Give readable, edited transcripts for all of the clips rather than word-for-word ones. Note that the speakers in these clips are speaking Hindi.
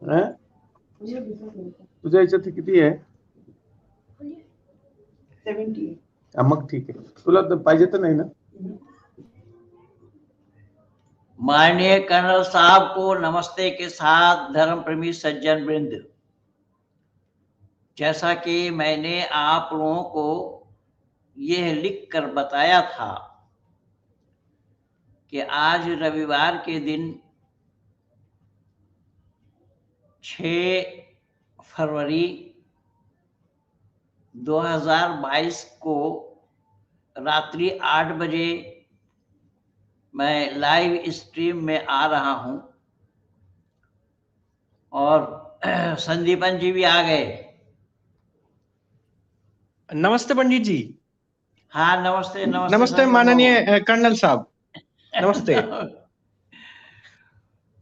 हैं? तुझ्या याच्यात किती आहे? 70. मग ठीक आहे, तुला पाहिजे तर नाही ना? माननीय कर्नल साहब को नमस्ते के साथ धर्म प्रेमी सज्जन वृंद, जैसा कि मैंने आप लोगों को यह लिख कर बताया था कि आज रविवार के दिन 6 फरवरी 2022 को रात्रि 8 बजे मैं लाइव स्ट्रीम में आ रहा हूं और संदीपन जी भी आ गए। नमस्ते पंडित जी। हाँ नमस्ते। नमस्ते नमस्ते माननीय कर्नल साहब, नमस्ते।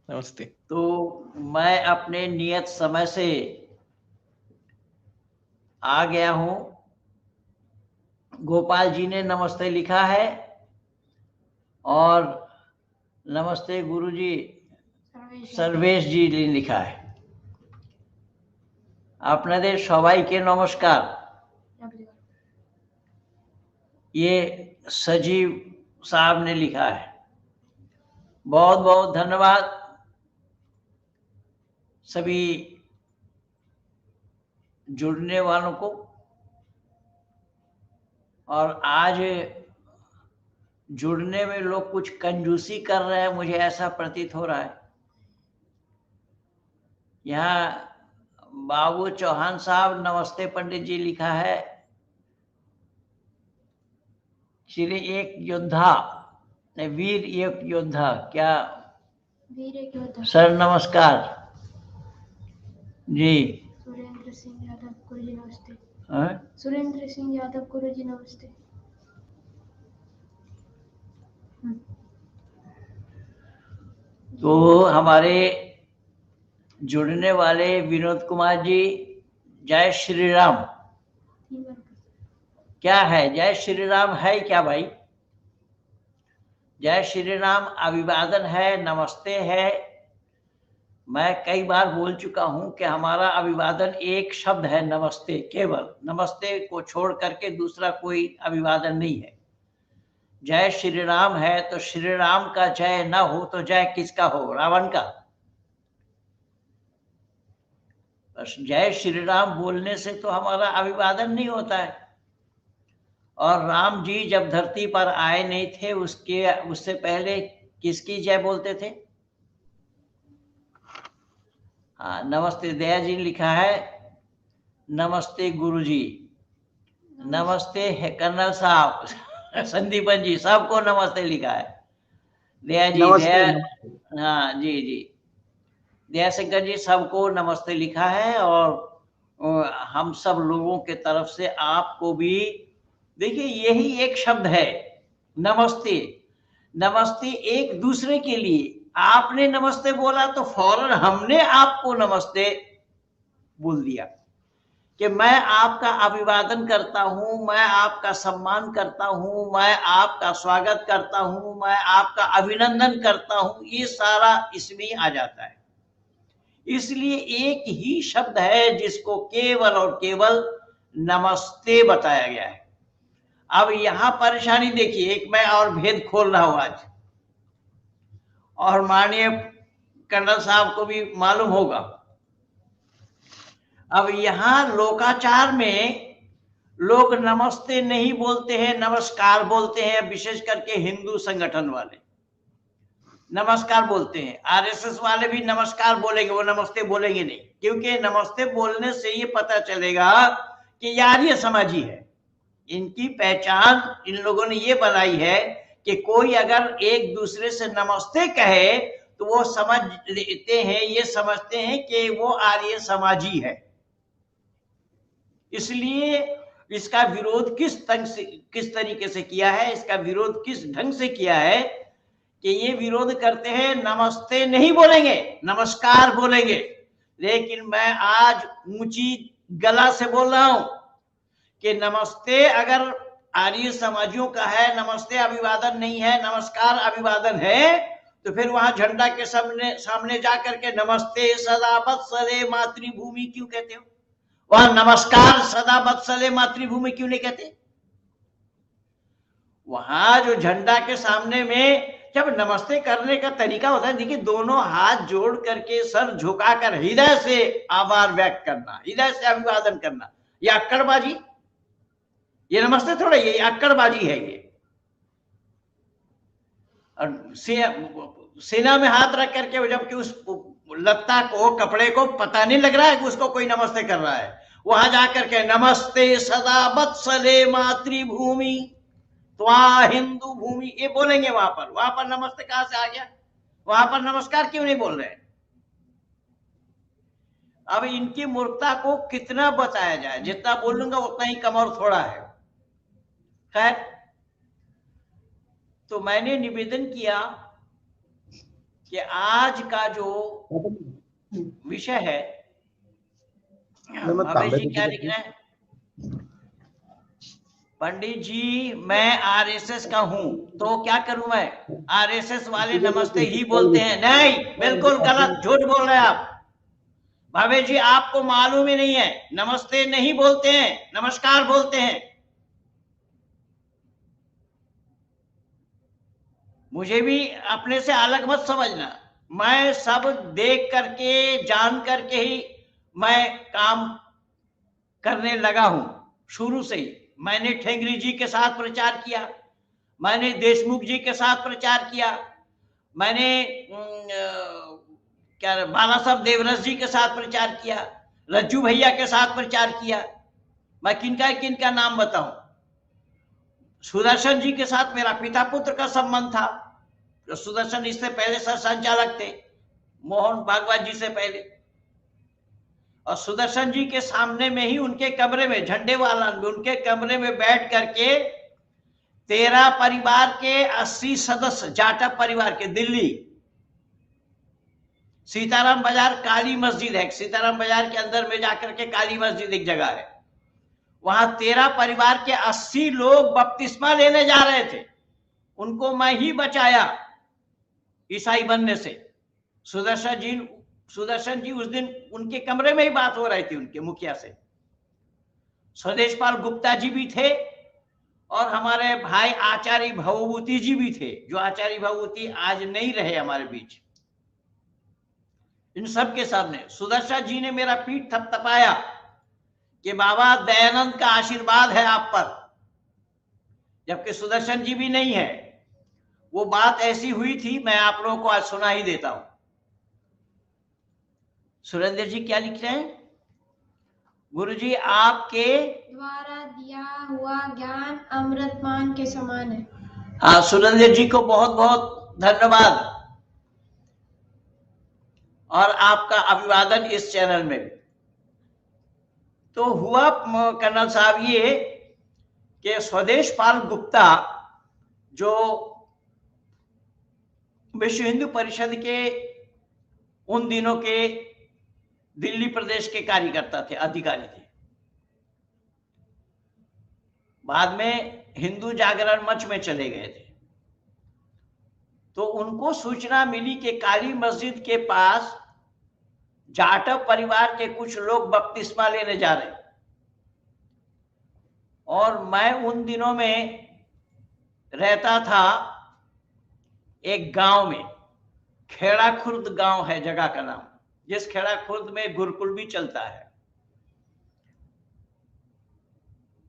नमस्ते। तो मैं अपने नियत समय से आ गया हूं। गोपाल जी ने नमस्ते लिखा है और नमस्ते गुरुजी सर्वेश जी ने लिखा है। আপনাদের সবাইকে নমস্কার। ये सजीव साहब ने लिखा है। बहुत बहुत धन्यवाद सभी जुड़ने वालों को। और आज जुड़ने में लोग कुछ कंजूसी कर रहे हैं, मुझे ऐसा प्रतीत हो रहा है। यहाँ बाबू चौहान साहब नमस्ते पंडित जी लिखा है। श्री एक योद्धा, वीर एक योद्धा, क्या वीर एक योद्धा सर नमस्कार जी। सुरेंद्र सिंह यादव गुरुजी नमस्ते। हाँ? सुरेंद्र सिंह यादव गुरुजी नमस्ते। तो हमारे जुड़ने वाले विनोद कुमार जी, जय श्री राम। क्या है जय श्री राम है क्या भाई? जय श्री राम अभिवादन है, नमस्ते है। मैं कई बार बोल चुका हूं कि हमारा अभिवादन एक शब्द है, नमस्ते। केवल नमस्ते को छोड़ करके दूसरा कोई अभिवादन नहीं है। जय श्री राम है तो श्री राम का जय ना हो तो जय किसका हो? रावण का। बस जय श्री राम बोलने से तो हमारा अभिवादन नहीं होता है। और राम जी जब धरती पर आए नहीं थे उससे पहले किसकी जय बोलते थे? हाँ नमस्ते। दया जी ने लिखा है नमस्ते गुरुजी, नमस्ते है कर्नल साहब, संदीपन जी, सबको नमस्ते लिखा है। दया जी, दया, हाँ जी जी, दया शंकर जी सबको नमस्ते लिखा है। और हम सब लोगों के तरफ से आपको भी, देखिए यही एक शब्द है नमस्ते। नमस्ते एक दूसरे के लिए। आपने नमस्ते बोला तो फौरन हमने आपको नमस्ते बोल दिया कि मैं आपका अभिवादन करता हूं, मैं आपका सम्मान करता हूं, मैं आपका स्वागत करता हूं, मैं आपका अभिनंदन करता हूं। ये सारा इसमें आ जाता है। इसलिए एक ही शब्द है जिसको केवल और केवल नमस्ते बताया गया है। अब यहां परेशानी देखिए, एक मैं और भेद खोल रहा हूं आज, और माननीय कर्नल साहब को भी मालूम होगा। अब यहां लोकाचार में लोग नमस्ते नहीं बोलते हैं, नमस्कार बोलते हैं। विशेष करके हिंदू संगठन वाले नमस्कार बोलते हैं। आरएसएस वाले भी नमस्कार बोलेंगे, वो नमस्ते बोलेंगे नहीं, क्योंकि नमस्ते बोलने से ये पता चलेगा कि यार ये समाजी है। इनकी पहचान इन लोगों ने ये बनाई है कि कोई अगर एक दूसरे से नमस्ते कहे तो वो समझ लेते हैं, ये समझते हैं कि वो आर्य समाजी है। इसलिए इसका विरोध किस तरीके से किया है, इसका विरोध किस ढंग से किया है कि ये विरोध करते हैं नमस्ते नहीं बोलेंगे, नमस्कार बोलेंगे। लेकिन मैं आज ऊंची गला से बोल रहा हूं कि नमस्ते अगर आर्य समाजियों का है, नमस्ते अभिवादन नहीं है, नमस्कार अभिवादन है, तो फिर वहां झंडा के सामने सामने जा करके नमस्ते सदा वत्सले मातृभूमि क्यों कहते हो? वहां नमस्कार सदा वत्सले मातृभूमि क्यों नहीं कहते? वहां जो झंडा के सामने में जब नमस्ते करने का तरीका होता है, देखिए दोनों हाथ जोड़ करके सर झुकाकर हृदय से आभार व्यक्त करना, हृदय से अभिवादन करना, ये अक्कड़बाजी, ये नमस्ते थोड़ा, ये अक्कड़बाजी है ये। और सीना में हाथ रख करके जबकि उस लत्ता को, कपड़े को पता नहीं लग रहा है कि उसको कोई नमस्ते कर रहा है, वहां जाकर के नमस्ते सदा वत्सले मातृभूमि त्वा हिंदू भूमि ये बोलेंगे। वहां पर नमस्ते कहां से आ गया? वहां पर नमस्कार क्यों नहीं बोल रहे? अब इनकी मूर्खता को कितना बताया जाए, जितना बोलूंगा उतना ही कम और थोड़ा है। खैर, तो मैंने निवेदन किया कि आज का जो विषय है, भावेश जी क्या लिख रहे हैं? पंडित जी मैं आरएसएस का हूं, तो क्या करूं मैं? आरएसएस वाले नमस्ते ही बोलते हैं। नहीं, बिल्कुल गलत, झूठ बोल रहे हैं आप। भावेश जी आपको मालूम ही नहीं है, नमस्ते नहीं बोलते हैं, नमस्कार बोलते हैं। मुझे भी अपने से अलग मत समझना, मैं सब देख करके जान करके ही मैं काम करने लगा हूं शुरू से ही। मैंने ठेंगरी जी के साथ प्रचार किया, मैंने देशमुख जी के साथ प्रचार किया, मैंने क्या बाला साहब देवरस जी के साथ प्रचार किया, रज्जू भैया के साथ प्रचार किया। मैं किनका नाम बताऊं? सुदर्शन जी के साथ मेरा पिता पुत्र का संबंध था। तो सुदर्शन इससे पहले सर संचालक थे, मोहन भागवत जी से पहले। और सुदर्शन जी के सामने में ही उनके कमरे में, झंडे वाला उनके कमरे में बैठ करके 13 परिवार के 80 सदस्य, जाटव परिवार के, दिल्ली सीताराम बाजार काली मस्जिद है, सीताराम बाजार के अंदर में जाकर के काली मस्जिद एक जगह है, वहां 13 परिवार के 80 लोग बपतिस्मा लेने जा रहे थे। उनको मैं ही बचाया ईसाई बनने से। सुदर्शन जी उस दिन उनके कमरे में ही बात हो रही थी उनके मुखिया से। स्वदेशपाल गुप्ता जी भी थे और हमारे भाई आचार्य भवभूति जी भी थे, जो आचार्य भवभूति आज नहीं रहे हमारे बीच। इन सब के सामने सुदर्शन जी ने मेरा पीठ थपथपाया कि बाबा दयानंद का आशीर्वाद है आप पर, जबकि सुदर्शन जी भी नहीं है। वो बात ऐसी हुई थी, मैं आप लोगों को आज सुना ही देता हूं। सुरेंद्र जी क्या लिख रहे हैं? गुरुजी आपके द्वारा दिया हुआ ज्ञान अमृतमान के समान है। हाँ, सुरेंद्र जी को बहुत बहुत धन्यवाद और आपका अभिवादन इस चैनल में। तो हुआ कर्नल साहब ये कि स्वदेशपाल गुप्ता जो विश्व हिंदू परिषद के उन दिनों के दिल्ली प्रदेश के कार्यकर्ता थे, अधिकारी थे, बाद में हिंदू जागरण मंच में चले गए थे। तो उनको सूचना मिली कि काली मस्जिद के पास जाटव परिवार के कुछ लोग बपतिस्मा लेने जा रहे। और मैं उन दिनों में रहता था एक गांव में, खेड़ा खुर्द गांव है जगह का नाम, जिस खेड़ा खुर्द में गुरुकुल भी चलता है।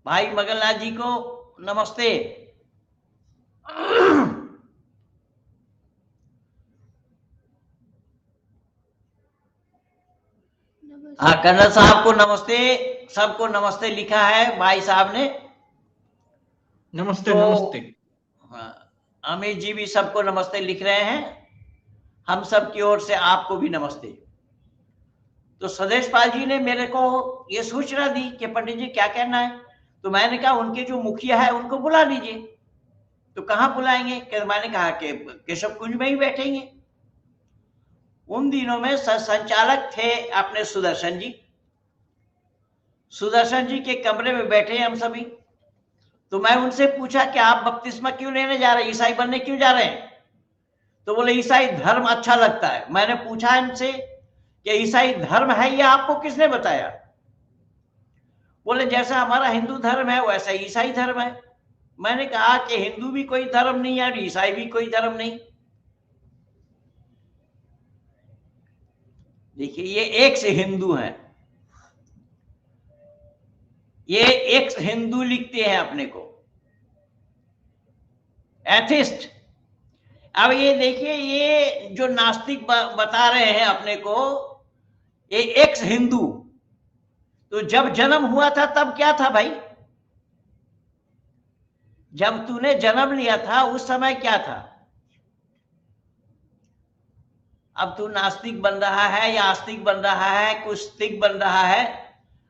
भाई मगनलाल जी को नमस्ते। हाँ, कर्नल साहब को नमस्ते, सबको नमस्ते लिखा है भाई साहब ने। नमस्ते तो, नमस्ते। हाँ, अमित जी भी सबको नमस्ते लिख रहे हैं। हम सब की ओर से आपको भी नमस्ते। तो स्वदेशपाल जी ने मेरे को ये सूचना दी कि पंडित जी क्या कहना है। तो मैंने कहा उनके जो मुखिया है उनको बुला लीजिए। तो कहाँ बुलाएंगे? मैंने कहा कि केशव कुंज में ही बैठेंगे। उन दिनों में संचालक थे अपने सुदर्शन जी। सुदर्शन जी के कमरे में बैठे हम सभी। तो मैं उनसे पूछा कि आप बपतिस्मा क्यों लेने जा रहे हैं, ईसाई बनने क्यों जा रहे हैं? तो बोले ईसाई धर्म अच्छा लगता है। मैंने पूछा इनसे कि ईसाई धर्म है ये आपको किसने बताया? बोले जैसा हमारा हिंदू धर्म है वैसा ईसाई धर्म है। मैंने कहा कि हिंदू भी कोई धर्म नहीं है और ईसाई भी कोई धर्म नहीं। देखिए ये एक्स हिंदू हैं, ये एक्स हिंदू लिखते हैं अपने को, एथिस्ट। अब ये देखिए ये जो नास्तिक बता रहे हैं अपने को, ये एक्स हिंदू। तो जब जन्म हुआ था तब क्या था भाई? जब तूने जन्म लिया था उस समय क्या था? अब तू नास्तिक बन रहा है या आस्तिक बन रहा है, कुस्तिक बन रहा है,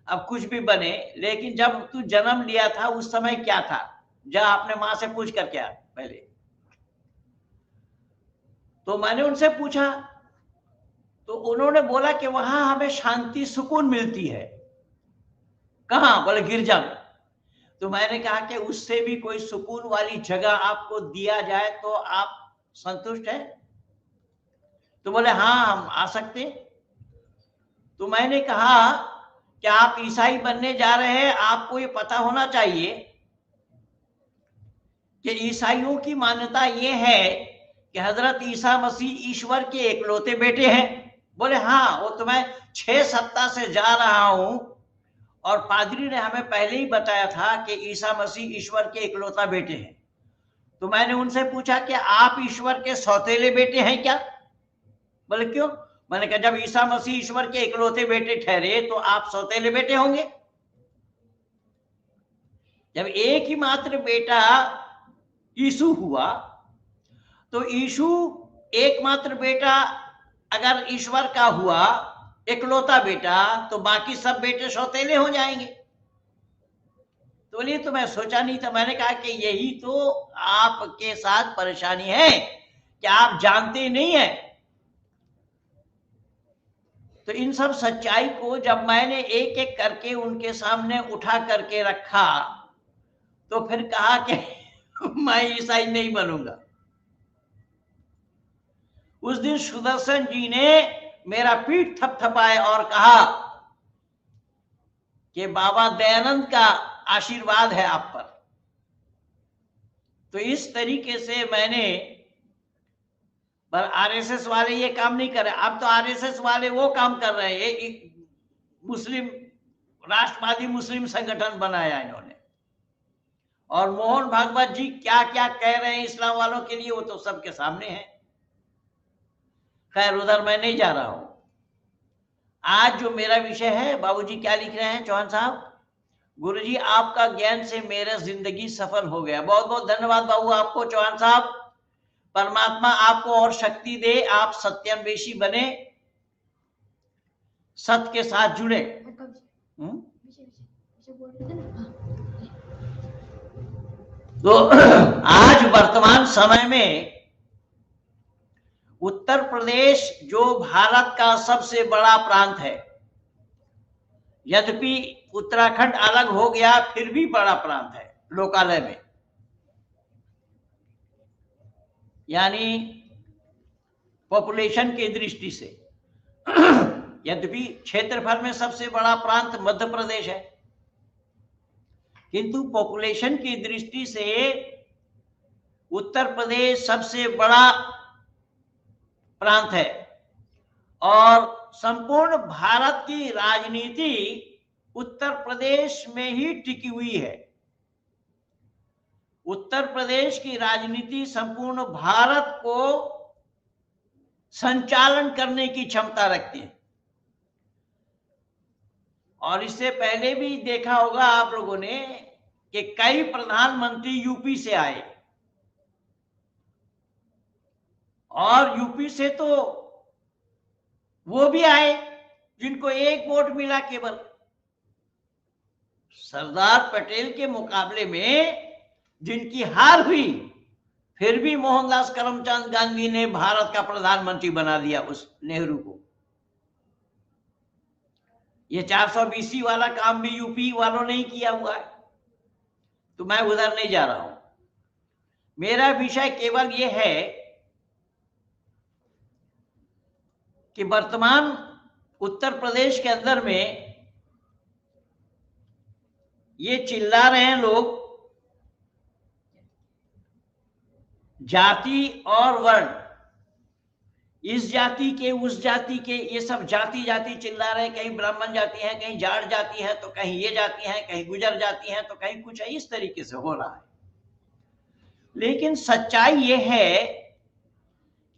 अब कुछ भी बने, लेकिन जब तू जन्म लिया था उस समय क्या था? जा अपने मां से पूछ कर क्या पहले। तो मैंने उनसे पूछा तो उन्होंने बोला कि वहां हमें शांति सुकून मिलती है। कहां? बोले गिरजा में। तो मैंने कहा कि उससे भी कोई सुकून वाली जगह आपको दिया जाए तो आप संतुष्ट हैं? तो बोले हाँ हम आ सकते। तो मैंने कहा कि आप ईसाई बनने जा रहे हैं, आपको ये पता होना चाहिए कि ईसाइयों की मान्यता ये है कि हजरत ईसा मसीह ईश्वर के इकलौते बेटे हैं। बोले हाँ, वो तो मैं 6 सप्ताह से जा रहा हूं और पादरी ने हमें पहले ही बताया था कि ईसा मसीह ईश्वर के इकलौता बेटे हैं। तो मैंने उनसे पूछा कि आप ईश्वर के सौतेले बेटे हैं क्या? बोले क्यों? मैंने कहा जब ईसा मसीह ईश्वर के इकलौते बेटे ठहरे तो आप सौतेले बेटे होंगे। जब एक ही मात्र बेटा यीशु हुआ तो यीशु एकमात्र बेटा अगर ईश्वर का हुआ, इकलौता बेटा, तो बाकी सब बेटे सौतेले हो जाएंगे। तो बोलिए तो मैं सोचा नहीं था। मैंने कहा कि यही तो आपके साथ परेशानी है कि आप जानते नहीं है। तो इन सब सच्चाई को जब मैंने एक एक करके उनके सामने उठा करके रखा तो फिर कहा कि मैं ईसाई नहीं बनूंगा। उस दिन सुदर्शन जी ने मेरा पीठ थपथपाया और कहा कि बाबा दयानंद का आशीर्वाद है आप पर। तो इस तरीके से मैंने, पर आरएसएस वाले ये काम नहीं कर रहे। अब तो आरएसएस वाले वो काम कर रहे हैं, एक मुस्लिम राष्ट्रवादी मुस्लिम संगठन बनाया इन्होंने, और मोहन भागवत जी क्या क्या कह रहे हैं इस्लाम वालों के लिए वो तो सबके सामने है। खैर उधर मैं नहीं जा रहा हूं। आज जो मेरा विषय है, बाबूजी क्या लिख रहे हैं चौहान साहब? गुरुजी आपका ज्ञान से मेरा जिंदगी सफल हो गया। बहुत बहुत धन्यवाद बाबू आपको चौहान साहब। परमात्मा आपको और शक्ति दे, आप सत्यान्वेषी बने, सत्य के साथ जुड़े। तो आज वर्तमान समय में उत्तर प्रदेश जो भारत का सबसे बड़ा प्रांत है, यद्यपि उत्तराखंड अलग हो गया फिर भी बड़ा प्रांत है लोकालय में, यानी पॉपुलेशन की दृष्टि से। यद्यपि क्षेत्रफल में सबसे बड़ा प्रांत मध्य प्रदेश है, किंतु पॉपुलेशन की दृष्टि से उत्तर प्रदेश सबसे बड़ा प्रांत है। और संपूर्ण भारत की राजनीति उत्तर प्रदेश में ही टिकी हुई है। उत्तर प्रदेश की राजनीति संपूर्ण भारत को संचालन करने की क्षमता रखती है। और इससे पहले भी देखा होगा आप लोगों ने कि कई प्रधानमंत्री यूपी से आए, और यूपी से तो वो भी आए जिनको एक वोट मिला केवल। सरदार पटेल के मुकाबले में जिनकी हार हुई, फिर भी मोहनदास करमचंद गांधी ने भारत का प्रधानमंत्री बना दिया उस नेहरू को। ये 420 वाला काम भी यूपी वालों ने ही किया हुआ है। तो मैं उधर नहीं जा रहा हूं। मेरा विषय केवल ये है कि वर्तमान उत्तर प्रदेश के अंदर में ये चिल्ला रहे हैं लोग जाति और वर्ण, इस जाति के उस जाति के, ये सब जाति जाति चिल्ला रहे हैं। कहीं ब्राह्मण जाति है, कहीं जाट जाति है, तो कहीं ये जाति है, कहीं गुजर जाति है, तो कहीं कुछ है। इस तरीके से हो रहा है। लेकिन सच्चाई ये है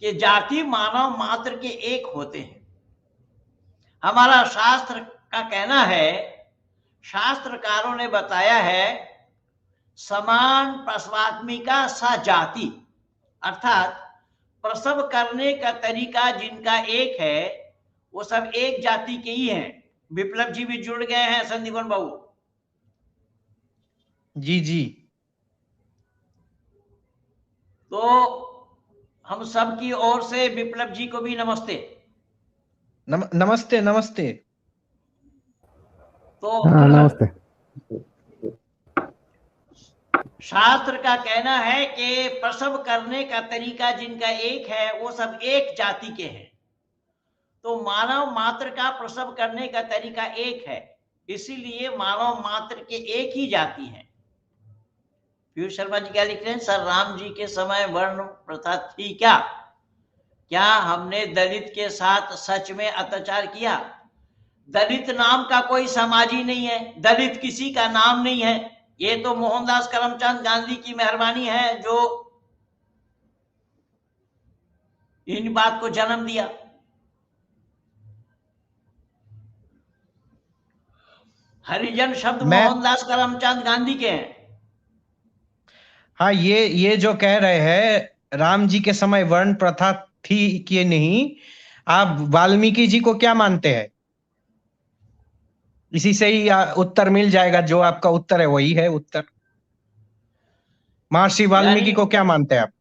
कि जाति मानव मात्र के एक होते हैं। हमारा शास्त्र का कहना है, शास्त्रकारों ने बताया है, समान प्रसवात्मिका सा जाति, अर्थात प्रसव करने का तरीका जिनका एक है वो सब एक जाति के ही हैं। विप्लव जी भी जुड़ गए हैं, संदीपन बाबू। जी जी। तो हम सब की ओर से विप्लव जी को भी नमस्ते। नमस्ते नमस्ते। तो नमस्ते। शास्त्र का कहना है कि प्रसव करने का तरीका जिनका एक है वो सब एक जाति के हैं। तो मानव मात्र का प्रसव करने का तरीका एक है, इसीलिए मानव मात्र के एक ही जाति हैं। पीयूष शर्मा जी क्या लिख रहे हैं? सर, राम जी के समय वर्ण प्रथा थी क्या? क्या हमने दलित के साथ सच में अत्याचार किया? दलित नाम का कोई समाज ही नहीं है, दलित किसी का नाम नहीं है। ये तो मोहनदास करमचंद गांधी की मेहरबानी है जो इन बात को जन्म दिया। हरिजन शब्द मोहनदास करमचंद गांधी के हैं। हाँ, ये जो कह रहे हैं राम जी के समय वर्ण प्रथा थी कि नहीं, आप वाल्मीकि जी को क्या मानते हैं? इसी से ही उत्तर मिल जाएगा। जो आपका उत्तर है वही है उत्तर। महर्षि वाल्मीकि को क्या मानते हैं आप?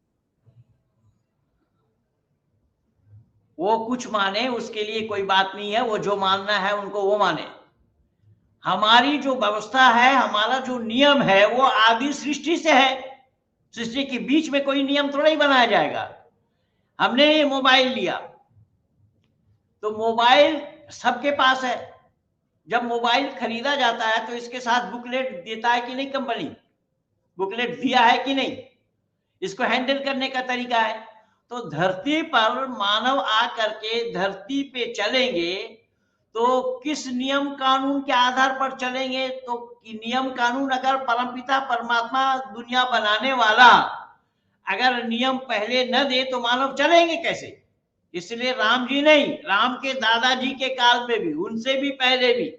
वो कुछ माने, उसके लिए कोई बात नहीं है। वो जो मानना है उनको वो माने। हमारी जो व्यवस्था है, हमारा जो नियम है, वो आदि सृष्टि से है। सृष्टि के बीच में कोई नियम थोड़ा ही बनाया जाएगा। हमने ये मोबाइल लिया तो मोबाइल सबके पास है। जब मोबाइल खरीदा जाता है तो इसके साथ बुकलेट देता है कि नहीं कंपनी? बुकलेट दिया है कि नहीं? इसको हैंडल करने का तरीका है। तो धरती पर मानव आकर के धरती पे चलेंगे तो किस नियम कानून के आधार पर चलेंगे? तो नियम कानून अगर परमपिता परमात्मा दुनिया बनाने वाला अगर नियम पहले न दे तो मानव चलेंगे कैसे? इसलिए राम जी नहीं, राम के दादाजी के काल में भी, उनसे भी पहले भी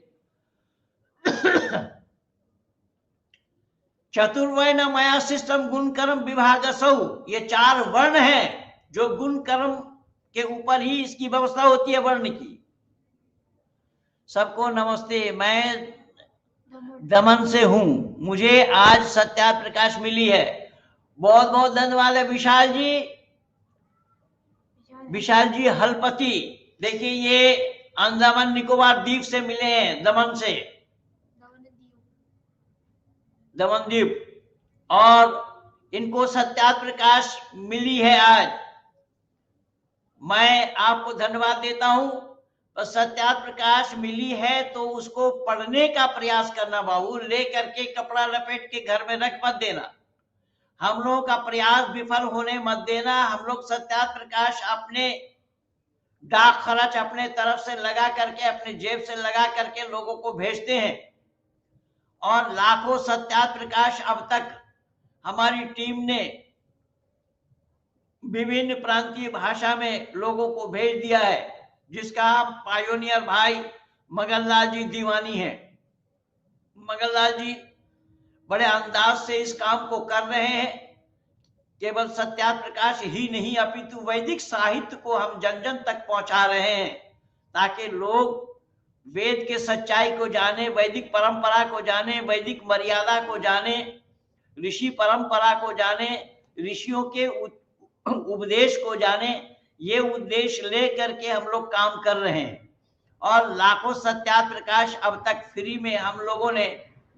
चतुर्वर्ण मया सिस्टम गुण कर्म विभागसौ, ये 4 वर्ण हैं जो गुण कर्म के ऊपर ही इसकी व्यवस्था होती है वर्ण की। सबको नमस्ते। मैं दमन से हूं, मुझे आज सत्यार्थ प्रकाश मिली है। बहुत बहुत धन्यवाद है विशाल जी। विशाल जी हलपति, देखिए ये अंडमान निकोबार द्वीप से मिले हैं, दमन से, दमन द्वीप, और इनको सत्यार्थ प्रकाश मिली है आज। मैं आपको धन्यवाद देता हूं। बस सत्यार्थ प्रकाश मिली है तो उसको पढ़ने का प्रयास करना बाबू। ले करके कपड़ा लपेट के घर में रख मत देना। हम लोगों का प्रयास विफल होने मत देना। हम लोग सत्यार्थ प्रकाश अपने डाक खर्च अपने तरफ से लगा करके, अपने जेब से लगा करके लोगों को भेजते हैं, और लाखों सत्यार्थ प्रकाश अब तक हमारी टीम ने विभिन्न प्रांतीय भाषा में लोगों को भेज दिया है, जिसका पायोनियर भाई मगनलाल जी दीवानी है। मगनलाल जी बड़े अंदाज से इस काम को कर रहे हैं। केवल सत्यार्थ प्रकाश ही नहीं अपितु वैदिक साहित्य को हम जन जन तक पहुंचा रहे हैं, ताकि लोग वेद के सच्चाई को जाने, वैदिक परंपरा को जाने, वैदिक मर्यादा को जाने, ऋषि परंपरा को जाने, ऋषियों के उपदेश को जाने। ये उद्देश्य लेकर के हम लोग काम कर रहे हैं, और लाखों सत्यार्थ प्रकाश अब तक फ्री में हम लोगों ने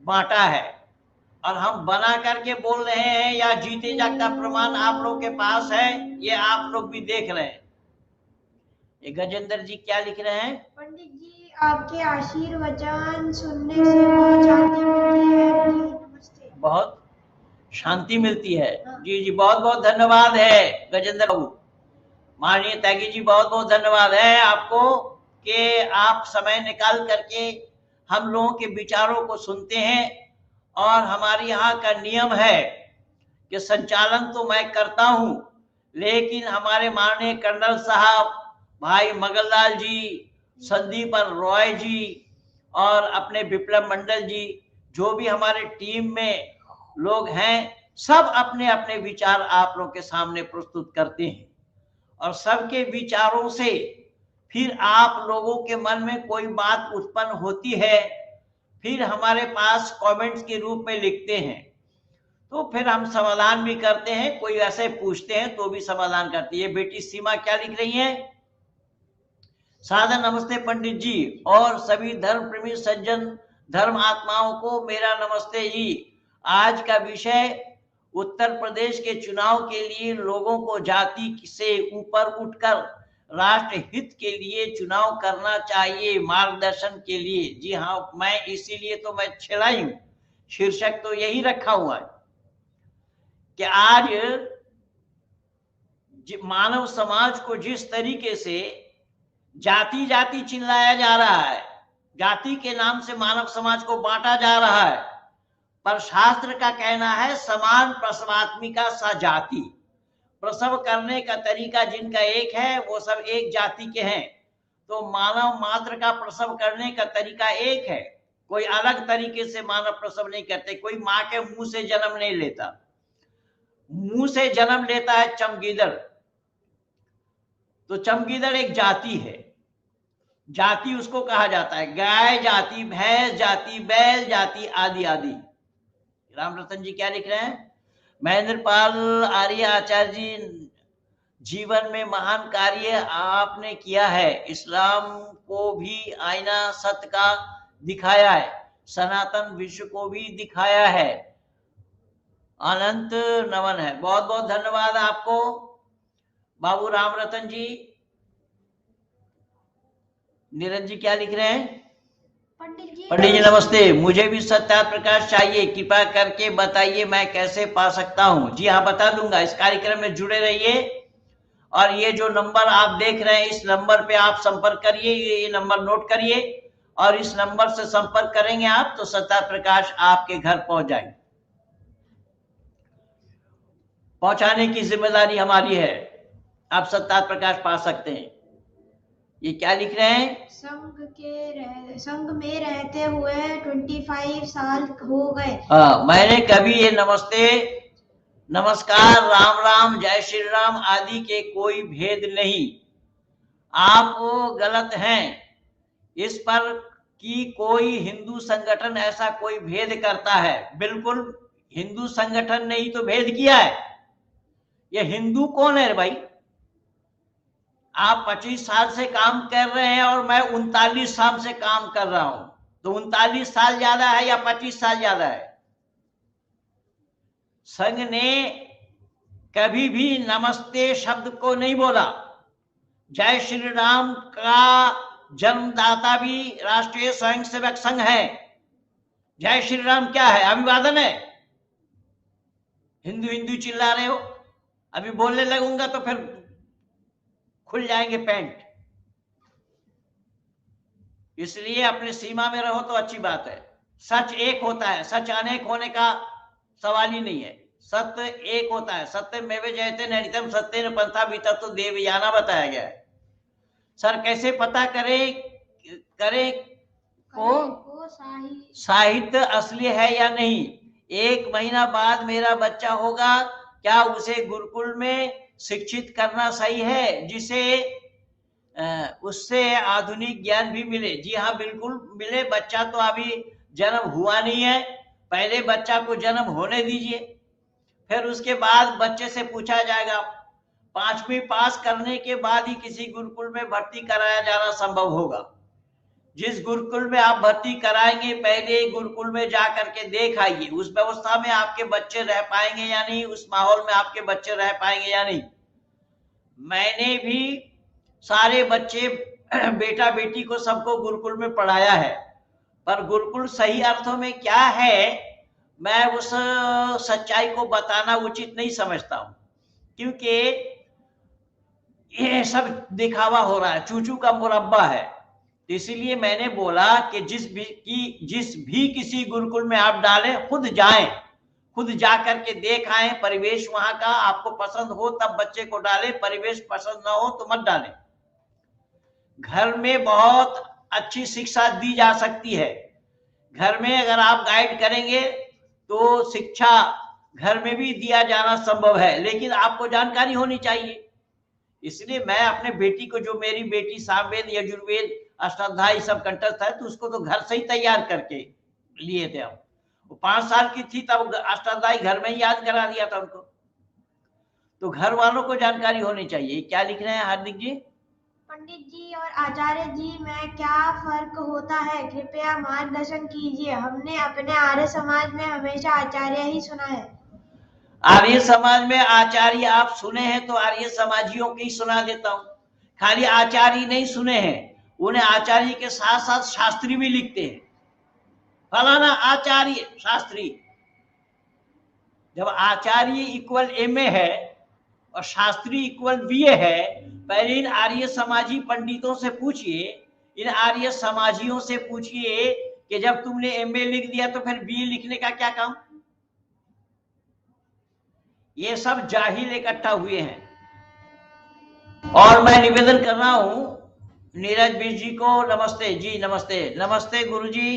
बांटा है, और हम बना करके बोल रहे हैं, या जीते जागता प्रमाण आप लोग के पास है, ये आप लोग भी देख रहे हैं। ये गजेंद्र जी क्या लिख रहे हैं? पंडित जी, आपके आशीर्वचन सुनने से बहुत शांति मिलती है जी। नमस्ते। बहुत शांति मिलती है। जी जी, बहुत बहुत धन्यवाद है गजेंद्र बाबू। माननीय त्यागी जी, बहुत बहुत धन्यवाद है आपको कि आप समय निकाल करके हम लोगों के विचारों को सुनते हैं। और हमारे यहाँ का नियम है कि संचालन तो मैं करता हूँ, लेकिन हमारे माननीय कर्नल साहब, भाई मगनलाल जी, संदीप रॉय जी और अपने विप्लव मंडल जी, जो भी हमारे टीम में लोग हैं, सब अपने अपने विचार आप लोग के सामने प्रस्तुत करते हैं। और सबके विचारों से फिर आप लोगों के मन में कोई बात उत्पन्न होती है, फिर हमारे पास कमेंट्स के रूप में लिखते हैं, तो फिर हम समाधान भी करते हैं। कोई ऐसे पूछते हैं तो भी समाधान करती है। बेटी सीमा क्या लिख रही है? सादर नमस्ते पंडित जी और सभी धर्म प्रेमी सज्जन धर्म आत्माओं को मेरा नमस्ते जी। आज का विषय उत्तर प्रदेश के चुनाव के लिए लोगों को जाति से ऊपर उठकर राष्ट्र हित के लिए चुनाव करना चाहिए, मार्गदर्शन के लिए। जी हाँ, मैं इसीलिए तो मैं छिलाई हूं, शीर्षक तो यही रखा हुआ है कि आज मानव समाज को जिस तरीके से जाति जाति चिल्लाया जा रहा है, जाति के नाम से मानव समाज को बांटा जा रहा है, पर शास्त्र का कहना है समान प्रसवात्मिका सा जाति। प्रसव करने का तरीका जिनका एक है वो सब एक जाति के हैं, तो मानव मात्र का प्रसव करने का तरीका एक है। कोई अलग तरीके से मानव प्रसव नहीं करते। कोई माँ के मुंह से जन्म नहीं लेता, मुंह से जन्म लेता है चमगीदड़। तो चमगीदड़ एक जाति है, जाति उसको कहा जाता है। गाय जाति, भैंस जाति, बैल जाति, आदि आदि। राम रतन जी क्या लिख रहे हैं? महेंद्र पाल आर्य आचार्य जी, जीवन में महान कार्य आपने किया है, इस्लाम को भी आईना सत्य का दिखाया है, सनातन विश्व को भी दिखाया है। अनंत नमन है। बहुत बहुत धन्यवाद आपको बाबू राम रतन जी। नीरज जी क्या लिख रहे हैं? पंडित जी नमस्ते, मुझे भी सत्या प्रकाश चाहिए, कृपया करके बताइए मैं कैसे पा सकता हूँ। जी हाँ, बता दूंगा। इस कार्यक्रम में जुड़े रहिए और ये जो नंबर आप देख रहे हैं, इस नंबर पे आप संपर्क करिए। ये नंबर नोट करिए और इस नंबर से संपर्क करेंगे आप तो सत्या प्रकाश आपके घर पहुंच जाएंगे। पहुंचाने की जिम्मेदारी हमारी है। आप सत्या प्रकाश पा सकते हैं। ये क्या लिख रहे हैं? संघ में रहते हुए 25 साल हो गए। मैंने कभी ये नमस्ते, नमस्कार, राम राम, जय श्री राम आदि के कोई भेद नहीं। आप गलत हैं इस पर कि कोई हिंदू संगठन ऐसा कोई भेद करता है। बिल्कुल हिंदू संगठन ने ही तो भेद किया है। ये हिंदू कौन है भाई? आप 25 साल से काम कर रहे हैं और मैं 39 साल से काम कर रहा हूं, तो 39 साल ज्यादा है या 25 साल ज्यादा है? संघ ने कभी भी नमस्ते शब्द को नहीं बोला। जय श्री राम का जन्मदाता भी राष्ट्रीय स्वयंसेवक संघ है। जय श्री राम क्या है? अभिवादन है। हिंदू हिंदू चिल्ला रहे हो, अभी बोलने लगूंगा तो फिर खुल जाएंगे पैंट। इसलिए अपनी सीमा में रहो तो अच्छी बात है। सच एक होता है, सच अनेक होने का सवाल ही नहीं है। सत्य एक होता है। सत्य में जयते नैतिकम सत्य पंथा भीतर तो देवयाना बताया गया है। सर कैसे पता करें को साहित्य असली है या नहीं? 1 महीना बाद मेरा बच्चा होगा, क्या उसे गुरुकुल में शिक्षित करना सही है जिसे उससे आधुनिक ज्ञान भी मिले? जी हाँ, बिल्कुल मिले। बच्चा तो अभी जन्म हुआ नहीं है, पहले बच्चा को जन्म होने दीजिए, फिर उसके बाद बच्चे से पूछा जाएगा। 5वीं पास करने के बाद ही किसी गुरुकुल में भर्ती कराया जाना संभव होगा। जिस गुरुकुल में आप भर्ती कराएंगे, पहले गुरुकुल में जा करके देख आइए उस व्यवस्था में आपके बच्चे रह पाएंगे या नहीं, उस माहौल में आपके बच्चे रह पाएंगे या नहीं। मैंने भी सारे बच्चे बेटा बेटी को सबको गुरुकुल में पढ़ाया है, पर गुरुकुल सही अर्थों में क्या है मैं उस सच्चाई को बताना उचित नहीं समझता हूं, क्योंकि ये सब दिखावा हो रहा है, चूचू का मुरब्बा है। इसीलिए मैंने बोला कि जिस भी किसी गुरुकुल में आप डालें, खुद जाएं, खुद जा करके देख आए परिवेश वहां का, आपको पसंद हो तब बच्चे को डालें, परिवेश पसंद ना हो तो मत डालें। घर में बहुत अच्छी शिक्षा दी जा सकती है, घर में अगर आप गाइड करेंगे तो शिक्षा घर में भी दिया जाना संभव है, लेकिन आपको जानकारी होनी चाहिए। इसलिए मैं अपने बेटी को, जो मेरी बेटी सामवेद, यजुर्वेद, अष्टाध्यायी सब कंठस्थ है, तो उसको तो घर से ही तैयार करके लिए थे हम। वो 5 साल की थी तब अष्टाध्यायी घर में ही याद करा दिया था उनको। तो घर वालों को जानकारी होनी चाहिए। क्या लिख रहे हैं हार्दिक जी? पंडित जी और आचार्य जी में क्या फर्क होता है, कृपया मार्गदर्शन कीजिए। हमने अपने आर्य समाज में हमेशा आचार्य ही सुना है। आर्य समाज में आचार्य आप सुने हैं तो आर्य समाजियों की सुना देता हूं। खाली आचार्य नहीं सुने हैं, उन्हें आचार्य के साथ साथ शास्त्री भी लिखते हैं, फलाना आचार्य शास्त्री। जब आचार्य इक्वल एमए है और शास्त्री इक्वल बीए है, पहले इन आर्य समाजी पंडितों से पूछिए, इन आर्य समाजियों से पूछिए कि जब तुमने एमए लिख दिया तो फिर बीए लिखने का क्या काम? ये सब जाहिल इकट्ठा हुए हैं। और मैं निवेदन कर रहा हूं नीरज बीर जी को, नमस्ते जी, नमस्ते, नमस्ते गुरु जी,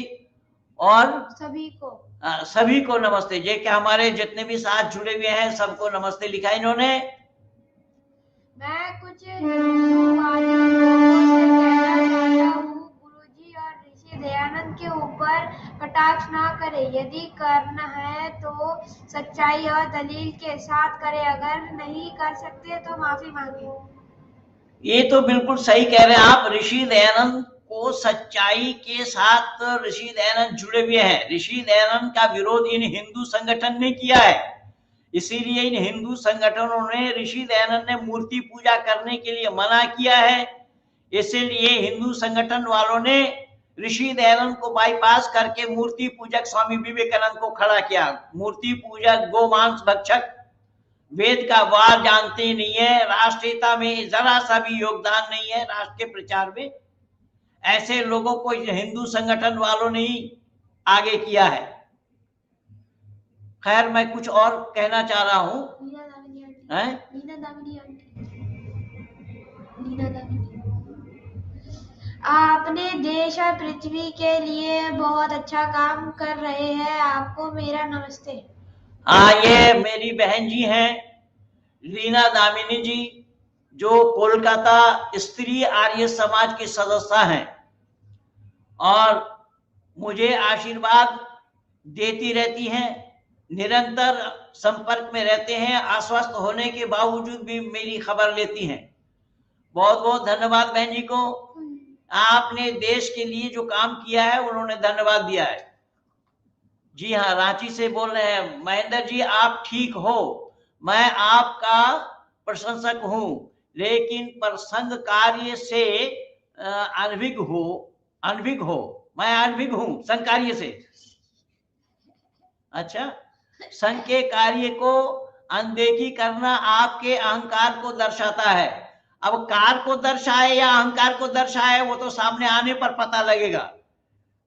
और सभी को नमस्ते। जे कि हमारे जितने भी साथ जुड़े हुए हैं सबको नमस्ते लिखा इन्होंने। मैं कुछ हिंदूवादी लोगों से कहना चाहता हूँ, गुरुजी और ऋषि दयानंद के ऊपर कटाक्ष ना करें। यदि करना है तो सच्चाई और दलील के साथ करें, अगर नहीं कर सकते तो माफी मांगे। ये तो बिल्कुल सही कह रहे हैं आप। ऋषि दयानंद को सच्चाई के साथ ऋषि दयानंद जुड़े हुए हैं। ऋषि दयानंद का विरोध इन हिंदू संगठन ने किया है, इसीलिए इन हिंदू संगठनों ने ऋषि दयानंद ने मूर्ति पूजा करने के लिए मना किया है। इसीलिए हिंदू संगठन वालों ने ऋषि दयानंद को बाईपास करके मूर्ति पूजक स्वामी विवेकानंद को खड़ा किया। मूर्ति पूजक, गोमांस भक्षक, वेद का वार जानते नहीं है, राष्ट्रीयता में जरा सा भी योगदान नहीं है, राष्ट्र के प्रचार में, ऐसे लोगों को हिंदू संगठन वालों ने ही आगे किया है। खैर, मैं कुछ और कहना चाह रहा हूं। आपने देश और पृथ्वी के लिए बहुत अच्छा काम कर रहे हैं, आपको मेरा नमस्ते। हाँ, ये मेरी बहन जी हैं लीना दामिनी जी, जो कोलकाता स्त्री आर्य समाज की सदस्य हैं और मुझे आशीर्वाद देती रहती हैं, निरंतर संपर्क में रहते हैं, अस्वस्थ होने के बावजूद भी मेरी खबर लेती हैं। बहुत बहुत धन्यवाद बहन जी को। आपने देश के लिए जो काम किया है उन्होंने धन्यवाद दिया है। जी हाँ, रांची से बोल रहे हैं महेंद्र जी, आप ठीक हो, मैं आपका प्रशंसक हूं, लेकिन प्रसंग कार्य से अनभिज्ञ हो। मैं अनभिज्ञ हूं संघ कार्य से। अच्छा, संघ के कार्य को अनदेखी करना आपके अहंकार को दर्शाता है। अब कार को दर्शाए या अहंकार को दर्शाए वो तो सामने आने पर पता लगेगा।